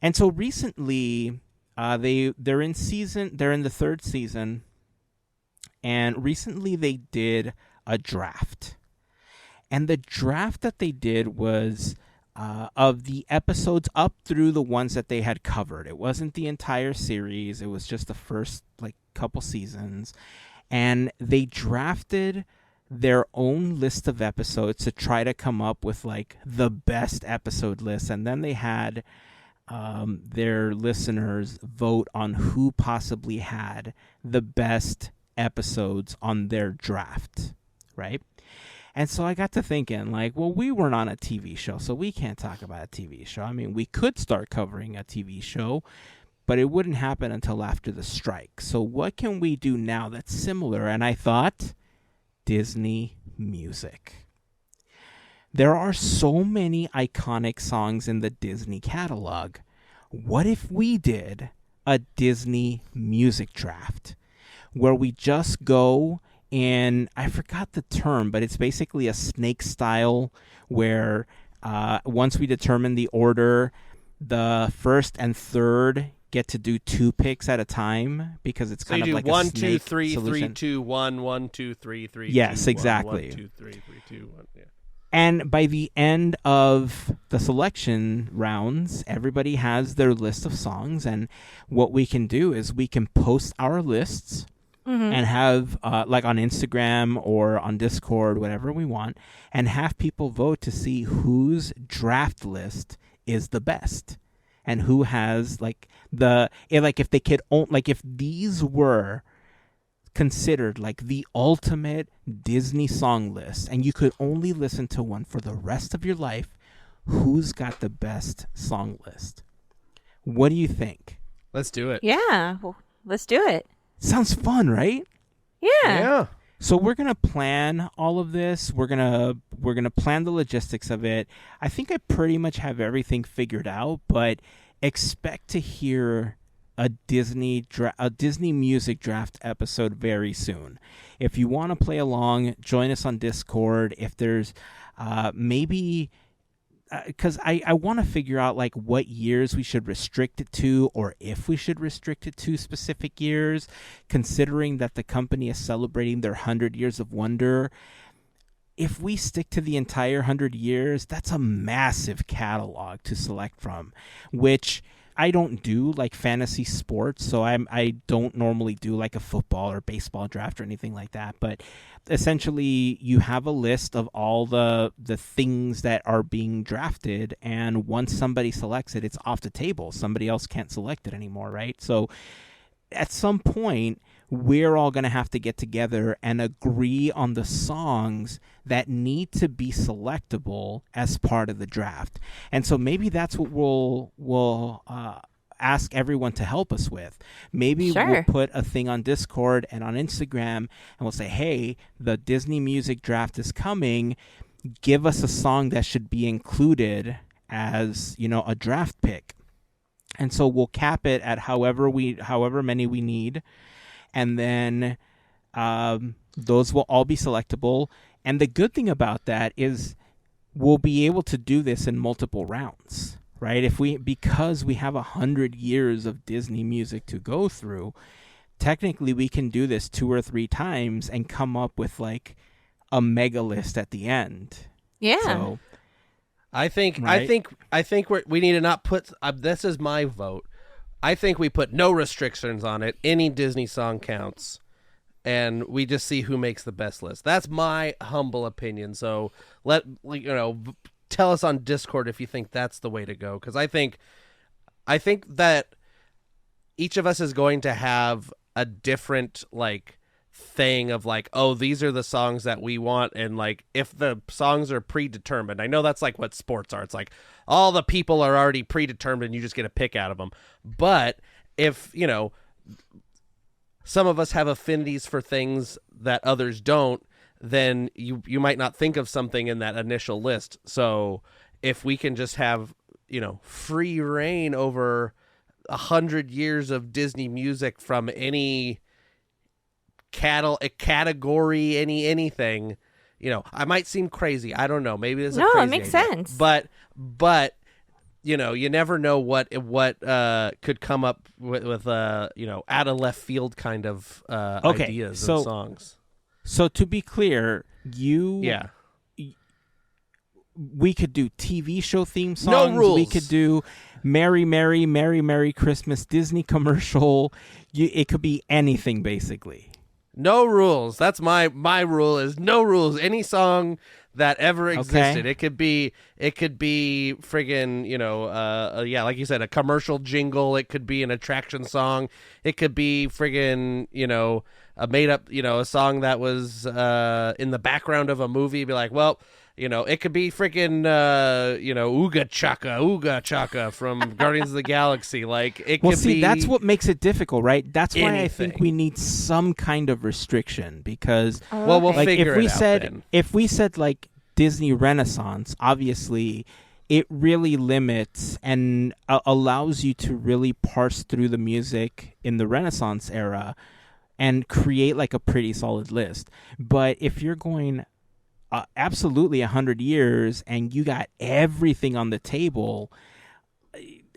And so recently, they're in the third season, and recently they did a draft. And the draft that they did was of the episodes up through the ones that they had covered. It wasn't the entire series. It was just the first couple seasons. And they drafted their own list of episodes to try to come up with the best episode list. And then they had their listeners vote on who possibly had the best episodes on their draft, right? And so I got to thinking, we weren't on a TV show, so we can't talk about a TV show. I mean, we could start covering a TV show, but it wouldn't happen until after the strike. So what can we do now that's similar? And I thought, Disney music. There are so many iconic songs in the Disney catalog. What if we did a Disney music draft where we just go in, I forgot the term, but it's basically a snake style where once we determine the order, the first and third get to do 2 picks at a time because it's kind of like a snake 1, 2, 3, solution. 3, 2, 1, 1, 2, 3, 3. Yes, 2, exactly. 1, 2, 3, 3, 2, 1. Yeah. And by the end of the selection rounds, everybody has their list of songs, and what we can do is we can post our lists and have, like on Instagram or on Discord, whatever we want, and have people vote to see whose draft list is the best. And who has if they could if these were considered like the ultimate Disney song list and you could only listen to one for the rest of your life, who's got the best song list? What do you think? Let's do it. Yeah, well, let's do it. Sounds fun, right? Yeah. So we're gonna plan all of this. We're gonna plan the logistics of it. I think I pretty much have everything figured out, but expect to hear a Disney music draft episode very soon. If you want to play along, join us on Discord. If there's maybe. Because I want to figure out like what years we should restrict it to, or if we should restrict it to specific years, considering that the company is celebrating their 100 years of wonder. If we stick to the entire 100 years, that's a massive catalog to select from, which I don't do like fantasy sports, so I don't normally do like a football or baseball draft or anything like that. But essentially, you have a list of all the things that are being drafted, and once somebody selects it, it's off the table. Somebody else can't select it anymore, right? So at some point, we're all going to have to get together and agree on the songs that need to be selectable as part of the draft. And so maybe that's what we'll ask everyone to help us with. Maybe we'll put a thing on Discord and on Instagram, and we'll say, hey, the Disney music draft is coming. Give us a song that should be included as, a draft pick. And so we'll cap it at however many we need. And then those will all be selectable. And the good thing about that is we'll be able to do this in multiple rounds, right? Because we have 100 years of Disney music to go through, technically we can do this 2 or 3 times and come up with like a mega list at the end. Yeah. So, I think we need to not put. This is my vote. I think we put no restrictions on it. Any Disney song counts, and we just see who makes the best list. That's my humble opinion. So tell us on Discord if you think that's the way to go. Because I think that each of us is going to have a different thing of these are the songs that we want, and if the songs are predetermined. I know that's what sports are. It's all the people are already predetermined, you just get a pick out of them. But if some of us have affinities for things that others don't, then you might not think of something in that initial list. So if we can just have free reign over 100 years of Disney music from any category, anything, I might seem crazy. I don't know. Maybe there's a crazy it makes idea. sense. But you never know what could come up with out of left field kind of ideas and songs. So to be clear, we could do TV show theme songs. No rules. We could do Merry, Merry, Merry, Merry Christmas Disney commercial. It could be anything, basically. No rules. That's my rule is no rules. Any song that ever existed. Okay. It could be friggin', like you said, a commercial jingle. It could be an attraction song. It could be friggin', a made up, a song that was in the background of a movie. Be like, well, it could be freaking, Ooga Chaka from Guardians of the Galaxy. It could be. That's what makes it difficult, right? That's why anything. I think we need some kind of restriction because, we'll figure it out then. If we said Disney Renaissance, obviously, it really limits and allows you to really parse through the music in the Renaissance era. and create like a pretty solid list. But if you're going absolutely 100 years and you got everything on the table,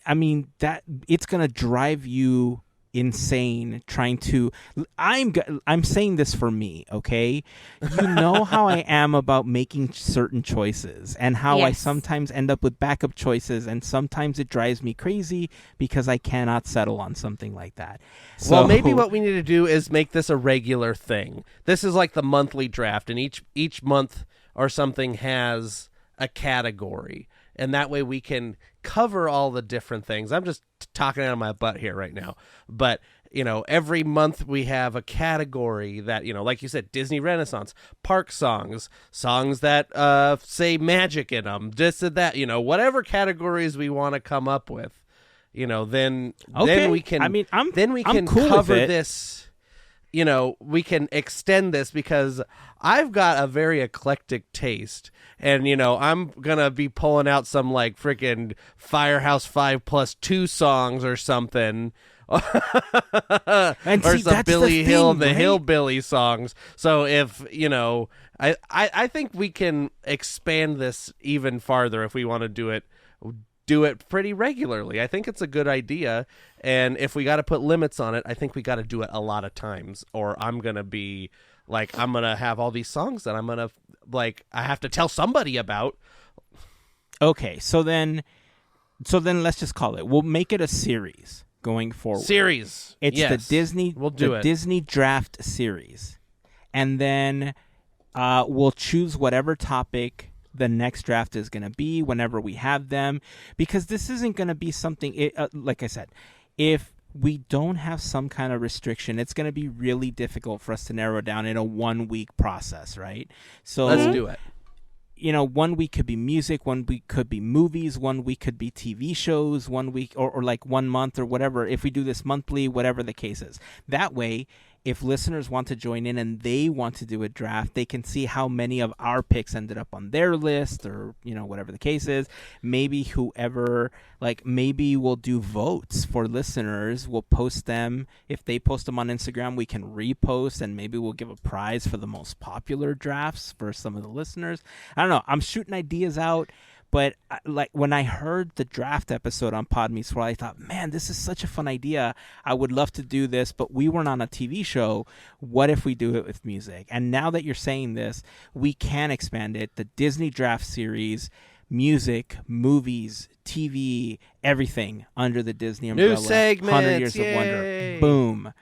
I mean, that it's going to drive you insane trying to I'm saying this for me, okay? You know how I am about making certain choices and how I sometimes end up with backup choices, and sometimes it drives me crazy because I cannot settle on something like that. So, well, maybe what we need to do is make this a regular thing. This is like the monthly draft, and each month or something has a category, and that way we can cover all the different things. I'm just talking out of my butt here right now, but every month we have a category that, like you said, Disney Renaissance, park songs that say magic in them, this and that, whatever categories we want to come up with, then we can. I mean, I'm cool cover with this. We can extend this because I've got a very eclectic taste, and I'm gonna be pulling out some like freaking Firehouse 5+2 songs or something, and or see, some Billy the Hill thing, the right? Hillbilly songs. So if I think we can expand this even farther if we want to do it pretty regularly. I think it's a good idea, and if we got to put limits on it, I think we got to do it a lot of times, or I'm gonna be like, I'm gonna have all these songs that I'm gonna I have to tell somebody about. Okay, so then let's just call it. We'll make it a series going forward. Series. It's yes. the Disney. We'll do the it. Disney Draft series, and then we'll choose whatever topic the next draft is going to be whenever we have them, because this isn't going to be something, like I said, if we don't have some kind of restriction, it's going to be really difficult for us to narrow down in a 1 week process, right? So let's do it. 1 week could be music, 1 week could be movies, 1 week could be TV shows, 1 week or like 1 month or whatever. If we do this monthly, whatever the case is, that way, if listeners want to join in and they want to do a draft, they can see how many of our picks ended up on their list, or whatever the case is. Maybe maybe we'll do votes for listeners. We'll post them. If they post them on Instagram, we can repost, and maybe we'll give a prize for the most popular drafts for some of the listeners. I don't know. I'm shooting ideas out. But when I heard the draft episode on Pod Meets World, I thought, man, this is such a fun idea. I would love to do this, but we weren't on a TV show. What if we do it with music? And now that you're saying this, we can expand it. The Disney Draft series, music, movies, TV, everything under the Disney umbrella. New segments. 100 Years Yay. of Wonder. Boom.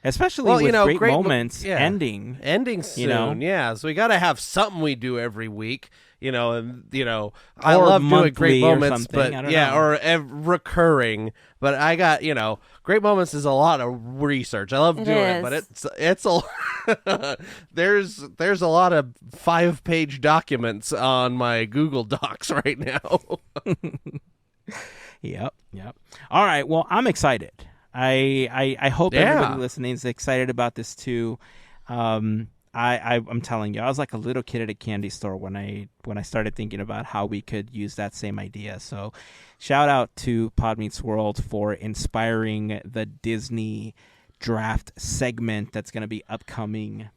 Especially with great moments ending. Ending soon, yeah. So we got to have something we do every week. I Or love doing monthly great or moments, something, but I don't know. recurring. But I got, great moments is a lot of research. I love doing it, but it's a there's a lot of 5-page documents on my Google Docs right now. Yep. All right. Well, I'm excited. I hope everybody listening is excited about this too. I'm telling you, I was like a little kid at a candy store when I started thinking about how we could use that same idea. So shout out to Pod Meets World for inspiring the Disney Draft segment that's going to be upcoming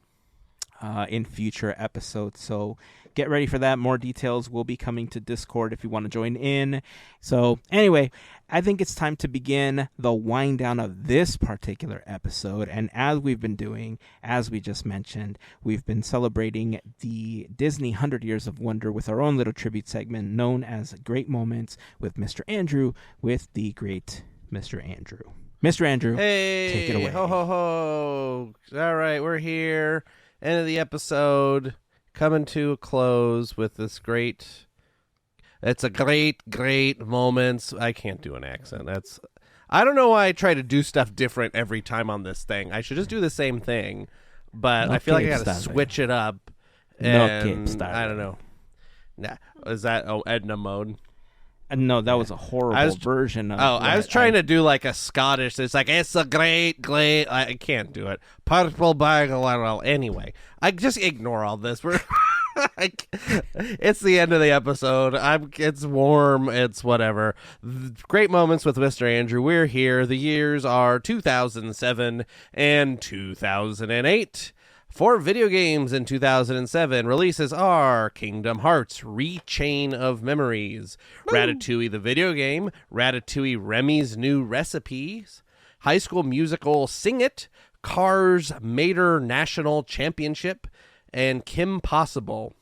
in future episodes. So get ready for that. More details will be coming to Discord if you want to join in. So anyway, I think it's time to begin the wind down of this particular episode. And as we've been doing, as we just mentioned, we've been celebrating the Disney 100 Years of Wonder with our own little tribute segment known as Great Moments with Mr. Andrew, with the great Mr. Andrew. Mr. Andrew, take it away. Ho, ho, ho. All right, we're here. End of the episode. Coming to a close with this great... It's a great moments. I can't do an accent. I don't know why I try to do stuff different every time on this thing. I should just do the same thing, but I feel like I got to switch it up. And I don't know. Nah, is that Edna mode? No, that was a horrible version of... I was trying to do like a Scottish. It's like, it's a great... I can't do it. Purple bag. Anyway, I just ignore all this. It's the end of the episode. It's warm. It's whatever. Great moments with Mr. Andrew. We're here. The years are 2007 and 2008. For video games in 2007, releases are Kingdom Hearts Rechain of Memories, Ratatouille the video game, Ratatouille Remy's New Recipes, High School Musical Sing It, Cars Mater National Championship, and Kim Possible.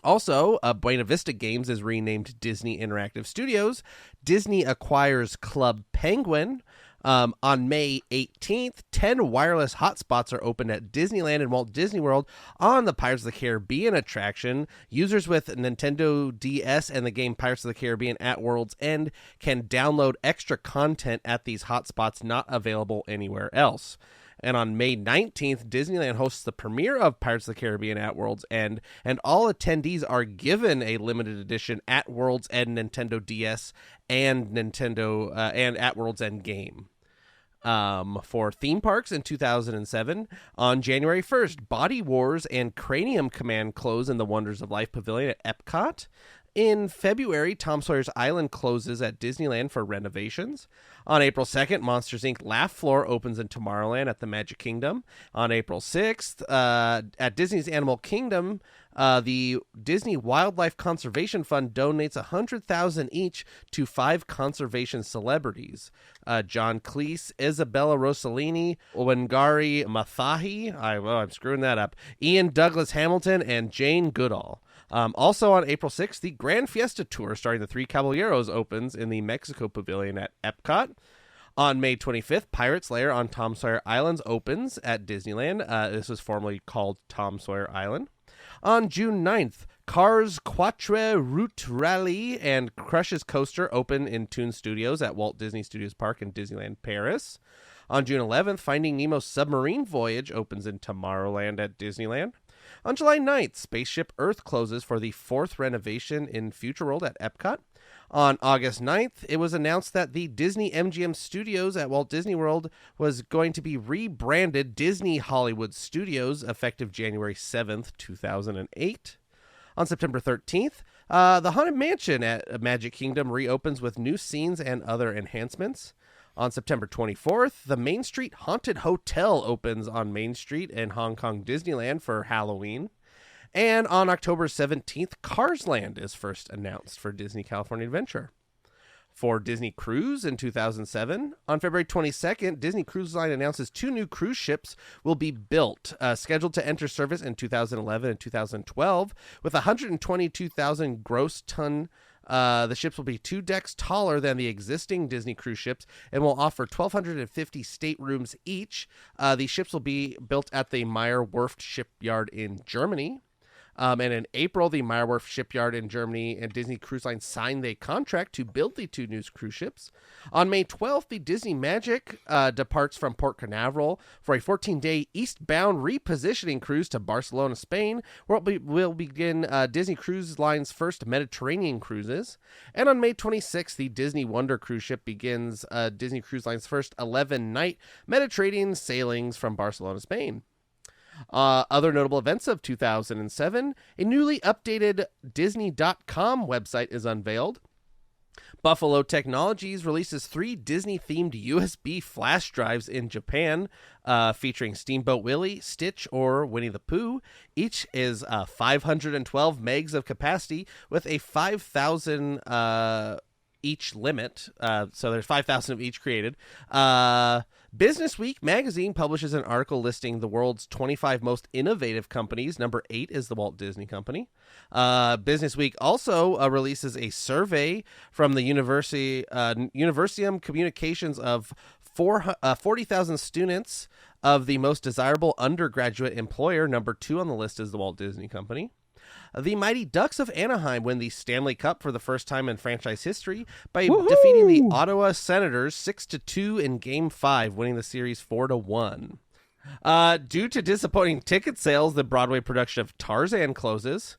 Also, Buena Vista Games is renamed Disney Interactive Studios. Disney acquires Club Penguin. On May 18th, 10 wireless hotspots are opened at Disneyland and Walt Disney World on the Pirates of the Caribbean attraction. Users with Nintendo DS and the game Pirates of the Caribbean at World's End can download extra content at these hotspots not available anywhere else. And on May 19th, Disneyland hosts the premiere of Pirates of the Caribbean at World's End, and all attendees are given a limited edition at World's End Nintendo DS and Nintendo and at World's End game. For theme parks in 2007, on January 1st, Body Wars and Cranium Command close in the Wonders of Life Pavilion at Epcot. In February, Tom Sawyer's Island closes at Disneyland for renovations. On April 2nd, Monsters, Inc. Laugh Floor opens in Tomorrowland at the Magic Kingdom. On April 6th, at Disney's Animal Kingdom, the Disney Wildlife Conservation Fund donates $100,000 each to 5 conservation celebrities: John Cleese, Isabella Rossellini, Wangari Maathai, I'm screwing that up, Ian Douglas Hamilton, and Jane Goodall. Also on April 6th, the Grand Fiesta Tour starring the Three Caballeros opens in the Mexico Pavilion at Epcot. On May 25th, Pirate's Lair on Tom Sawyer Islands opens at Disneyland. This was formerly called Tom Sawyer Island. On June 9th, Cars Quatre Route Rally and Crush's Coaster open in Toon Studios at Walt Disney Studios Park in Disneyland Paris. On June 11th, Finding Nemo's Submarine Voyage opens in Tomorrowland at Disneyland. On July 9th, Spaceship Earth closes for the 4th renovation in Future World at Epcot. On August 9th, it was announced that the Disney MGM Studios at Walt Disney World was going to be rebranded Disney Hollywood Studios effective January 7th, 2008. On September 13th, the Haunted Mansion at Magic Kingdom reopens with new scenes and other enhancements. On September 24th, the Main Street Haunted Hotel opens on Main Street in Hong Kong Disneyland for Halloween. And on October 17th, Cars Land is first announced for Disney California Adventure. For Disney Cruise in 2007, on February 22nd, Disney Cruise Line announces 2 new cruise ships will be built, scheduled to enter service in 2011 and 2012, with 122,000 gross ton. The ships will be 2 decks taller than the existing Disney cruise ships and will offer 1,250 staterooms each. These ships will be built at the Meyer Werft shipyard in Germany. And in April, the Meyer Werft shipyard in Germany and Disney Cruise Line signed a contract to build the 2 new cruise ships. On May 12th, the Disney Magic departs from Port Canaveral for a 14-day eastbound repositioning cruise to Barcelona, Spain, where it will begin Disney Cruise Line's first Mediterranean cruises. And on May 26th, the Disney Wonder cruise ship begins Disney Cruise Line's first 11-night Mediterranean sailings from Barcelona, Spain. Other notable events of 2007, a newly updated Disney.com website is unveiled. Buffalo Technologies releases 3 Disney-themed USB flash drives in Japan, featuring Steamboat Willie, Stitch, or Winnie the Pooh. Each is 512 megs of capacity with a 5,000 each limit, so there's 5,000 of each created. Business Week magazine publishes an article listing the world's 25 most innovative companies. Number 8 is the Walt Disney Company. Business Week also releases a survey from the Universium Communications of 40,000 students of the most desirable undergraduate employer. Number 2 on the list is the Walt Disney Company. The Mighty Ducks of Anaheim win the Stanley Cup for the first time in franchise history by defeating the Ottawa Senators 6-2 in Game 5, winning the series 4-1. Due to disappointing ticket sales, the Broadway production of Tarzan closes.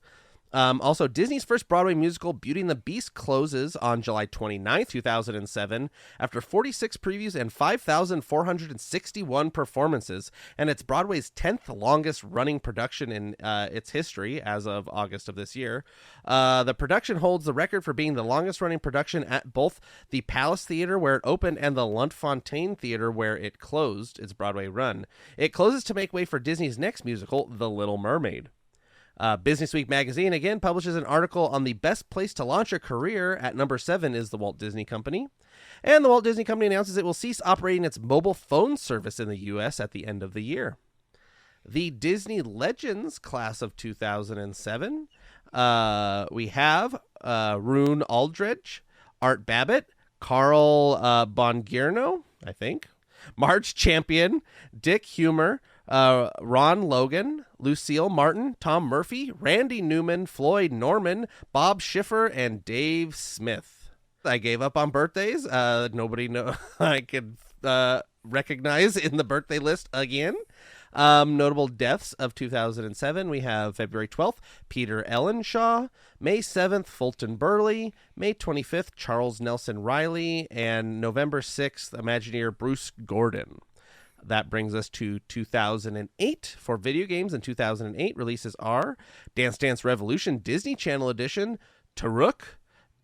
Also, Disney's first Broadway musical, Beauty and the Beast, closes on July 29th, 2007, after 46 previews and 5,461 performances, and it's Broadway's 10th longest running production in its history as of August of this year. The production holds the record for being the longest running production at both the Palace Theater, where it opened, and the Lunt-Fontanne Theater, where it closed its Broadway run. It closes to make way for Disney's next musical, The Little Mermaid. Business Week magazine again publishes an article on the best place to launch a career. At number 7 is the Walt Disney Company. And the Walt Disney Company announces it will cease operating its mobile phone service in the U.S. at the end of the year. The Disney Legends class of 2007, we have Rune Aldridge, Art Babbitt, Carl Bongierno, I think, Marge Champion, Dick Humer, Ron Logan, Lucille Martin, Tom Murphy, Randy Newman, Floyd Norman, Bob Schiffer, and Dave Smith. I gave up on birthdays. Nobody I could recognize in the birthday list again. Notable deaths of 2007, we have February 12th, Peter Ellenshaw, May 7th, Fulton Burley, May 25th, Charles Nelson Riley, and November 6th, Imagineer Bruce Gordon. That brings us to 2008. For video games in 2008, releases are Dance Dance Revolution Disney Channel Edition, Taruk,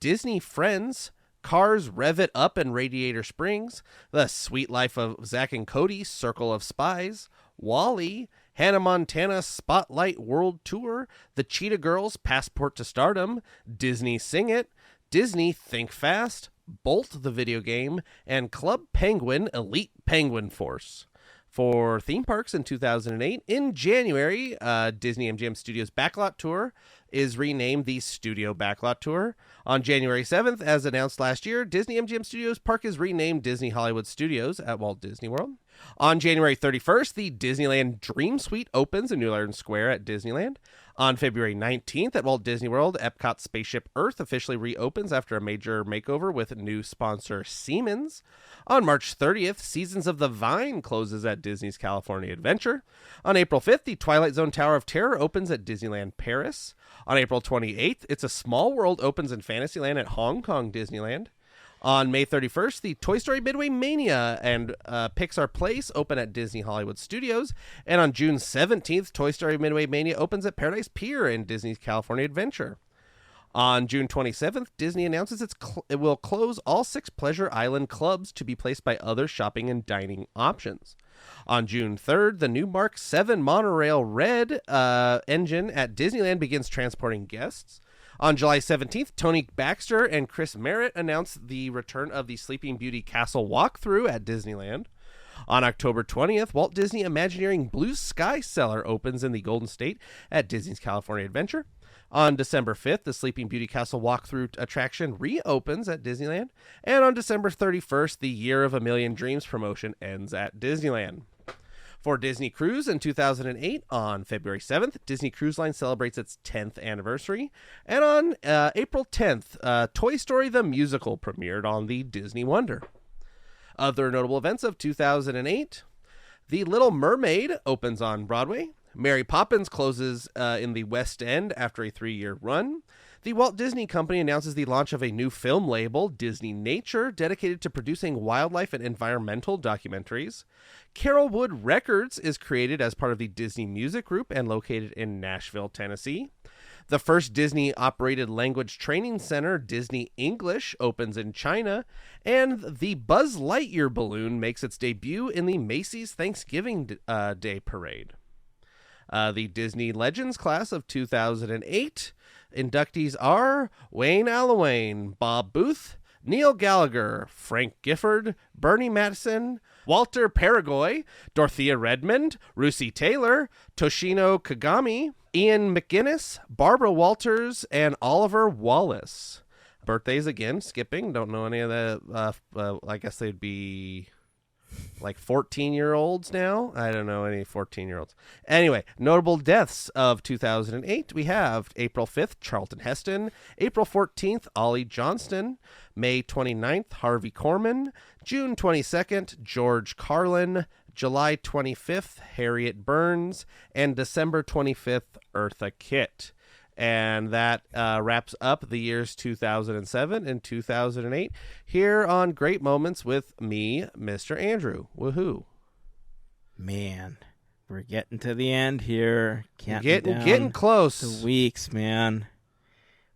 Disney Friends, Cars Rev It Up and Radiator Springs, The Sweet Life of Zack and Cody, Circle of Spies, WALL-E, Hannah Montana Spotlight World Tour, The Cheetah Girls Passport to Stardom, Disney Sing It, Disney Think Fast, Bolt the video game, and Club Penguin Elite Penguin Force. For theme parks in 2008, in January, Disney MGM Studios Backlot Tour is renamed the Studio Backlot Tour. On January 7th, as announced last year, Disney MGM Studios Park is renamed Disney Hollywood Studios at Walt Disney World. On January 31st, the Disneyland Dream Suite opens in New Orleans Square at Disneyland. On February 19th at Walt Disney World, Epcot Spaceship Earth officially reopens after a major makeover with new sponsor Siemens. On March 30th, Seasons of the Vine closes at Disney's California Adventure. On April 5th, the Twilight Zone Tower of Terror opens at Disneyland Paris. On April 28th, It's a Small World opens in Fantasyland at Hong Kong Disneyland. On May 31st, the Toy Story Midway Mania and Pixar Place open at Disney Hollywood Studios. And on June 17th, Toy Story Midway Mania opens at Paradise Pier in Disney's California Adventure. On June 27th, Disney announces it will close all 6 Pleasure Island clubs to be placed by other shopping and dining options. On June 3rd, the new Mark 7 Monorail Red engine at Disneyland begins transporting guests. On July 17th, Tony Baxter and Chris Merritt announced the return of the Sleeping Beauty Castle walkthrough at Disneyland. On October 20th, Walt Disney Imagineering Blue Sky Cellar opens in the Golden State at Disney's California Adventure. On December 5th, the Sleeping Beauty Castle walkthrough attraction reopens at Disneyland. And on December 31st, the Year of a Million Dreams promotion ends at Disneyland. For Disney Cruise in 2008, on February 7th, Disney Cruise Line celebrates its 10th anniversary. And on April 10th, Toy Story the Musical premiered on the Disney Wonder. Other notable events of 2008, The Little Mermaid opens on Broadway. Mary Poppins closes in the West End after a 3-year run. The Walt Disney Company announces the launch of a new film label, Disney Nature, dedicated to producing wildlife and environmental documentaries. Carolwood Records is created as part of the Disney Music Group and located in Nashville, Tennessee. The first Disney-operated language training center, Disney English, opens in China. And the Buzz Lightyear balloon makes its debut in the Macy's Thanksgiving Day Parade. The Disney Legends class of 2008 inductees are Wayne Allowayne, Bob Booth, Neil Gallagher, Frank Gifford, Bernie Madison, Walter Paragoy, Dorothea Redmond, Russi Taylor, Toshino Kagami, Ian McGuinness, Barbara Walters, and Oliver Wallace. Birthdays again, skipping. Don't know any of the, I guess they'd be like 14-year-olds now. I don't know any 14-year-olds. Anyway, notable deaths of 2008. We have April 5th, Charlton Heston. April 14th, Ollie Johnston. May 29th, Harvey Korman. June 22nd, George Carlin. July 25th, Harriet Burns. And December 25th, Eartha Kitt. And that wraps up the years 2007 and 2008 here on Great Moments with me, Mr. Andrew. Woohoo. Man, we're getting to the end here. Getting close. The weeks, man.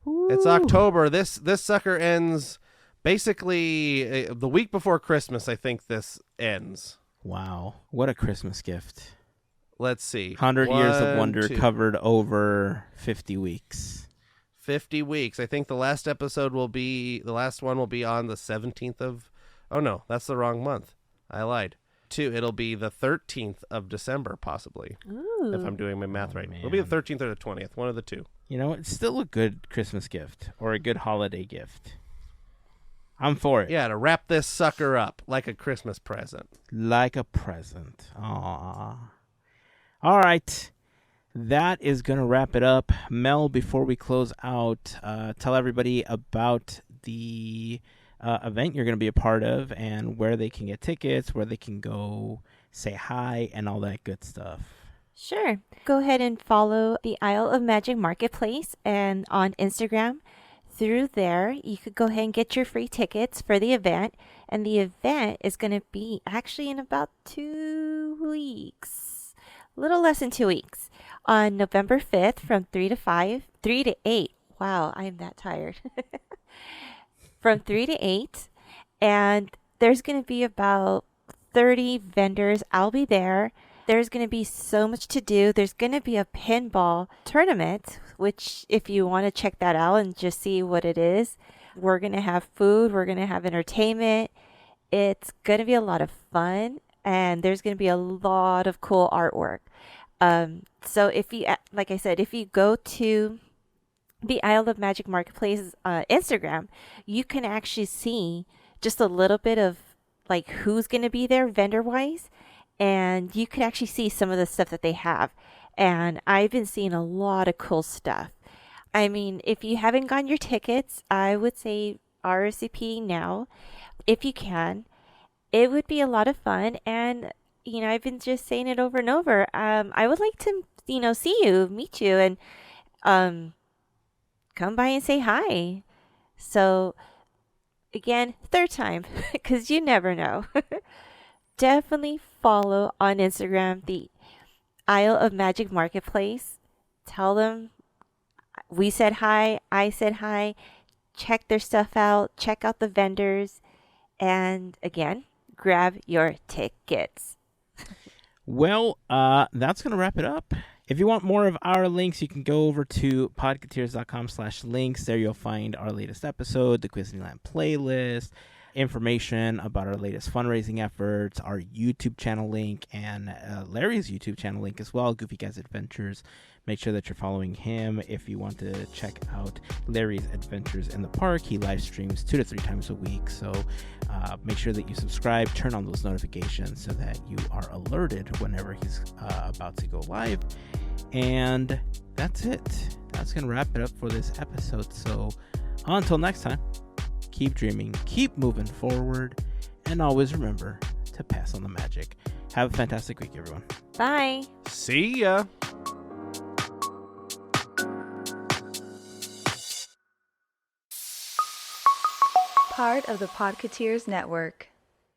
Woo. It's October. This sucker ends basically the week before Christmas. I think this ends. Wow, what a Christmas gift! Let's see. 100 years of wonder covered over 50 weeks. 50 weeks. I think the last one will be on the 17th of. Oh no, that's the wrong month. I lied. It'll be the 13th of December, possibly. Ooh. If I'm doing my math right. Man. It'll be the 13th or the 20th, one of the two. You know, it's still a good Christmas gift or a good holiday gift. I'm for it. Yeah, to wrap this sucker up like a Christmas present. Like a present. Aww. All right. That is going to wrap it up. Mel, before we close out, tell everybody about the event you're going to be a part of and where they can get tickets, where they can go say hi, and all that good stuff. Sure. Go ahead and follow the Isle of Magic Marketplace and on Instagram. Through there, you could go ahead and get your free tickets for the event. And the event is going to be actually in about 2 weeks. A little less than 2 weeks. On November 5th from 3 to 8. Wow, I am that tired. From 3 to 8. And there's going to be about 30 vendors. I'll be there. There's going to be so much to do. There's going to be a pinball tournament, which if you want to check that out and just see what it is, we're going to have food. We're going to have entertainment. It's going to be a lot of fun. And there's going to be a lot of cool artwork. So if you, like I said, if you go to the Isle of Magic Marketplace Instagram, you can actually see just a little bit of like who's going to be there vendor-wise. And you could actually see some of the stuff that they have. And I've been seeing a lot of cool stuff. I mean, if you haven't gotten your tickets, I would say RSVP now, if you can. It would be a lot of fun. And, you know, I've been just saying it over and over. I would like to, you know, see you, meet you, and come by and say hi. So, again, third time, because you never know. Definitely follow on Instagram the Isle of Magic Marketplace. Tell them we said hi, I said hi. Check their stuff out. Check out the vendors. And again, grab your tickets. Well, that's going to wrap it up. If you want more of our links, you can go over to podketeers.com/links. There you'll find our latest episode, the Disneyland playlist, information about our latest fundraising efforts, our YouTube channel link, and Larry's YouTube channel link as well, Goofy Guys Adventures. Make sure that you're following him. If you want to check out Larry's Adventures in the Park, he live streams 2 to 3 times a week. So make sure that you subscribe, turn on those notifications so that you are alerted whenever he's about to go live. And that's it. That's going to wrap it up for this episode. So until next time, keep dreaming, keep moving forward, and always remember to pass on the magic. Have a fantastic week, everyone. Bye. See ya. Part of the Podketeers Network.